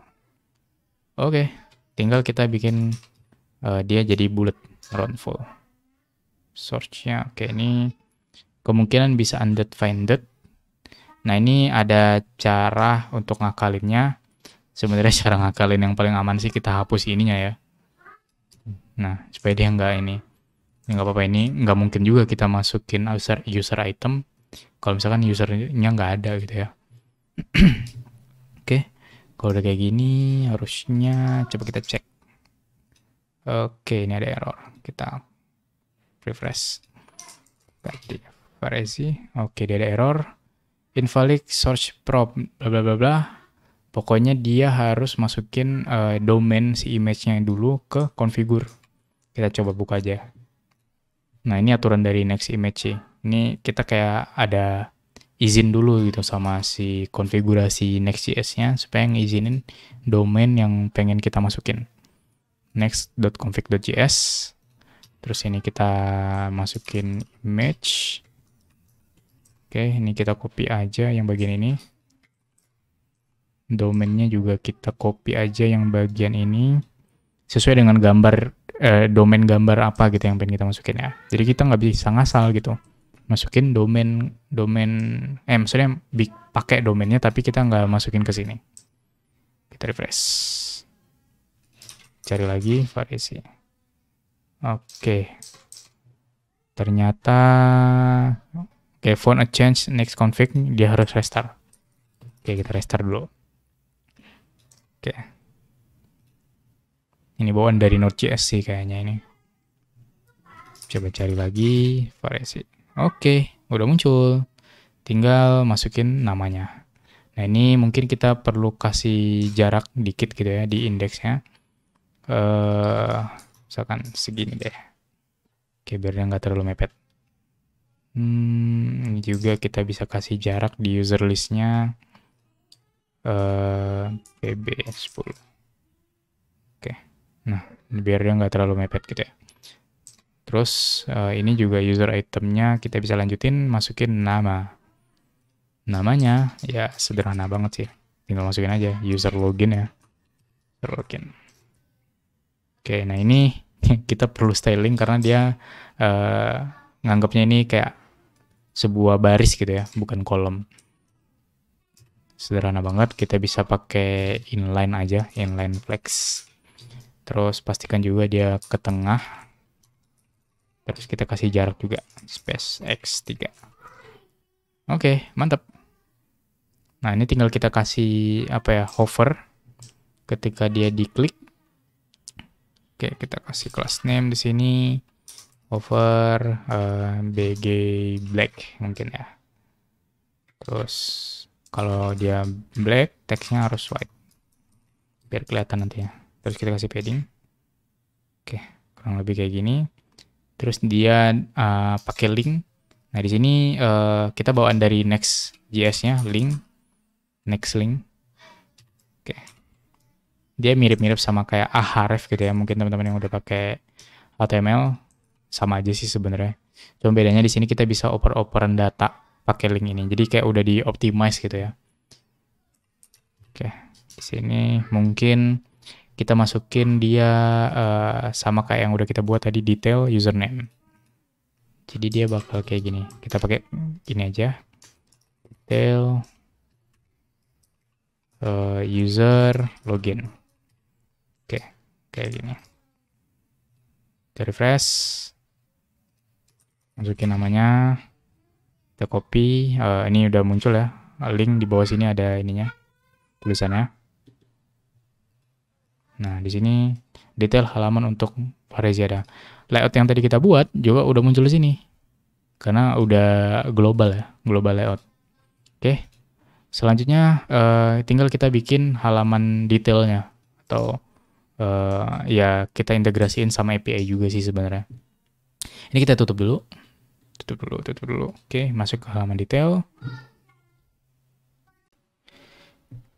A: Oke, tinggal kita bikin dia jadi bullet round full. Source-nya, oke, ini kemungkinan bisa undefined. Nah, ini ada cara untuk ngakalinnya. Sebenarnya cara ngakalin yang paling aman sih kita hapus ininya ya. Nah, supaya dia nggak ini. Ini nggak apa-apa, ini nggak mungkin juga kita masukin user item kalau misalkan usernya nggak ada gitu ya. Oke, kalau udah kayak gini harusnya coba kita cek. Oke, ini ada error. Kita refresh. Ganti variasi. Oke, dia ada error. Invalid source prop bla bla bla bla. Pokoknya dia harus masukin domain si image-nya dulu ke configure. Kita coba buka aja. Nah, ini aturan dari next image sih. Ini kita kayak ada izin dulu gitu sama si konfigurasi Next.js-nya supaya ngizinin domain yang pengen kita masukin. Next.config.js. Terus ini kita masukin image. Oke, ini kita copy aja yang bagian ini. Domainnya juga kita copy aja yang bagian ini. Sesuai dengan gambar, domain gambar apa gitu yang pengen kita masukin ya. Jadi kita nggak bisa ngasal gitu. Masukin maksudnya pakai domainnya tapi kita nggak masukin ke sini. Kita refresh. Cari lagi variasi. Oke. Ternyata Oke, phone a change next config, dia harus restart. Oke, kita restart dulu. Oke. Ini bawaan dari Node.js sih kayaknya ini. Coba cari lagi variasi. Oke, udah muncul. Tinggal masukin namanya. Nah, ini mungkin kita perlu kasih jarak dikit gitu ya di indeksnya. Misalkan segini deh. Oke, biar dia nggak terlalu mepet. Ini juga kita bisa kasih jarak di user listnya. PB10. Oke, nah biar dia nggak terlalu mepet gitu ya. Terus ini juga user itemnya kita bisa lanjutin, masukin nama. Namanya ya sederhana banget sih, tinggal masukin aja user login ya. User login. Oke, nah ini kita perlu styling karena dia nganggapnya ini kayak sebuah baris gitu ya, bukan kolom. Sederhana banget, kita bisa pakai inline aja, inline flex. Terus pastikan juga dia ke tengah. Terus kita kasih jarak juga, space X3. Oke, mantap. Nah, ini tinggal kita kasih apa ya, hover ketika dia diklik. Oke, kita kasih class name di sini. Hover BG black mungkin ya. Terus kalau dia black, teksnya harus white. Biar kelihatan nantinya. Terus kita kasih padding. Oke, kurang lebih kayak gini. Terus dia pakai link. Nah, di sini kita bawaan dari Next.js-nya, link. Next link. Oke. Dia mirip-mirip sama kayak Ahref gitu ya. Mungkin teman-teman yang udah pakai HTML sama aja sih sebenarnya. Cuma bedanya di sini kita bisa oper-operan data pakai link ini. Jadi kayak udah di-optimize gitu ya. Oke. Di sini mungkin kita masukin dia sama kayak yang udah kita buat tadi, detail username. Jadi dia bakal kayak gini. Kita pakai gini aja. Detail user login. Oke, kayak gini. Kita refresh. Masukin namanya. Kita copy. Ini udah muncul ya. Link di bawah sini ada ininya. Tulisannya. Nah, di sini detail halaman untuk variasi ada. Layout yang tadi kita buat juga udah muncul di sini. Karena udah global ya, global layout. Oke. Selanjutnya tinggal kita bikin halaman detailnya atau ya kita integrasiin sama API juga sih sebenarnya. Ini kita tutup dulu. Tutup dulu. Oke, masuk ke halaman detail.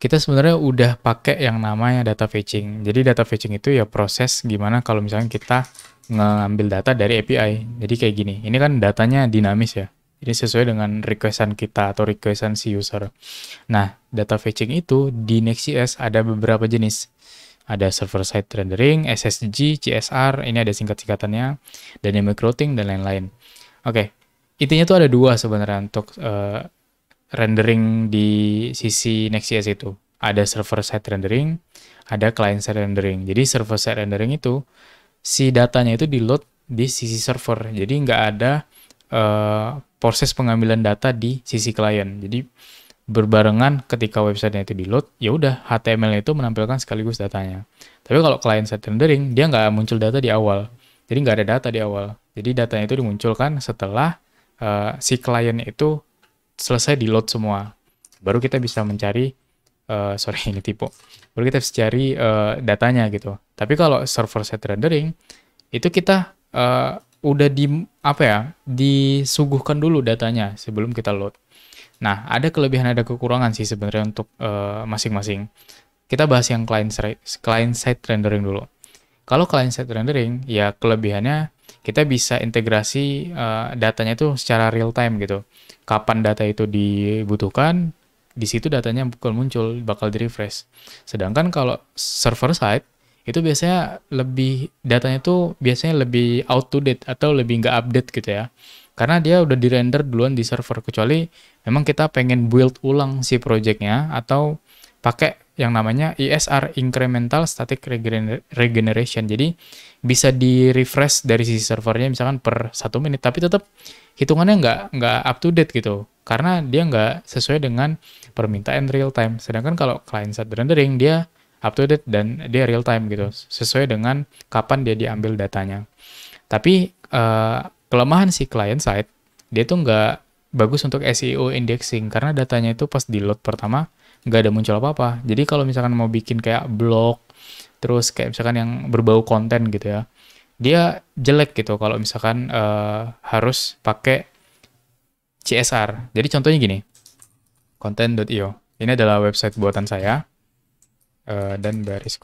A: Kita sebenarnya udah pakai yang namanya data fetching. Jadi data fetching itu ya proses gimana kalau misalnya kita ngambil data dari API. Jadi kayak gini, ini kan datanya dinamis ya. Ini sesuai dengan requestan kita atau requestan si user. Nah, data fetching itu di Next.js ada beberapa jenis. Ada server-side rendering, SSG, CSR, ini ada singkat-singkatannya, dynamic routing, dan lain-lain. Oke, intinya tuh ada dua sebenarnya untuk rendering di sisi Next.js itu. Ada server-side rendering, ada client-side rendering. Jadi server-side rendering itu, si datanya itu di-load di sisi server. Jadi nggak ada proses pengambilan data di sisi klien. Jadi berbarengan ketika websitenya itu di-load, ya udah HTML itu menampilkan sekaligus datanya. Tapi kalau client-side rendering, dia nggak muncul data di awal. Jadi nggak ada data di awal. Jadi datanya itu dimunculkan setelah si kliennya itu selesai di-load semua. Baru kita bisa mencari, ini tipe. Baru kita bisa cari datanya gitu. Tapi kalau server-side rendering, itu kita udah disuguhkan dulu datanya sebelum kita load. Nah, ada kelebihan, ada kekurangan sih sebenarnya untuk masing-masing. Kita bahas yang client-side rendering dulu. Kalau client-side rendering, ya kelebihannya kita bisa integrasi datanya itu secara real time gitu. Kapan data itu dibutuhkan, di situ datanya bakal muncul, bakal di-refresh. Sedangkan kalau server-side, itu biasanya datanya itu biasanya lebih out to date atau lebih nggak update gitu ya. Karena dia udah di-render duluan di server, kecuali memang kita pengen build ulang si projectnya atau pakai yang namanya ISR, Incremental Static Regeneration. Jadi bisa di refresh dari sisi servernya misalkan per 1 menit, tapi tetap hitungannya nggak up to date gitu, karena dia nggak sesuai dengan permintaan real time. Sedangkan kalau client side rendering dia up to date dan dia real time gitu, sesuai dengan kapan dia diambil datanya. Tapi kelemahan si client side, dia tuh nggak bagus untuk SEO indexing, karena datanya itu pas di load pertama nggak ada muncul apa-apa. Jadi kalau misalkan mau bikin kayak blog, terus kayak misalkan yang berbau konten gitu ya, dia jelek gitu kalau misalkan harus pakai CSR. Jadi contohnya gini, content.io. Ini adalah website buatan saya, dan baris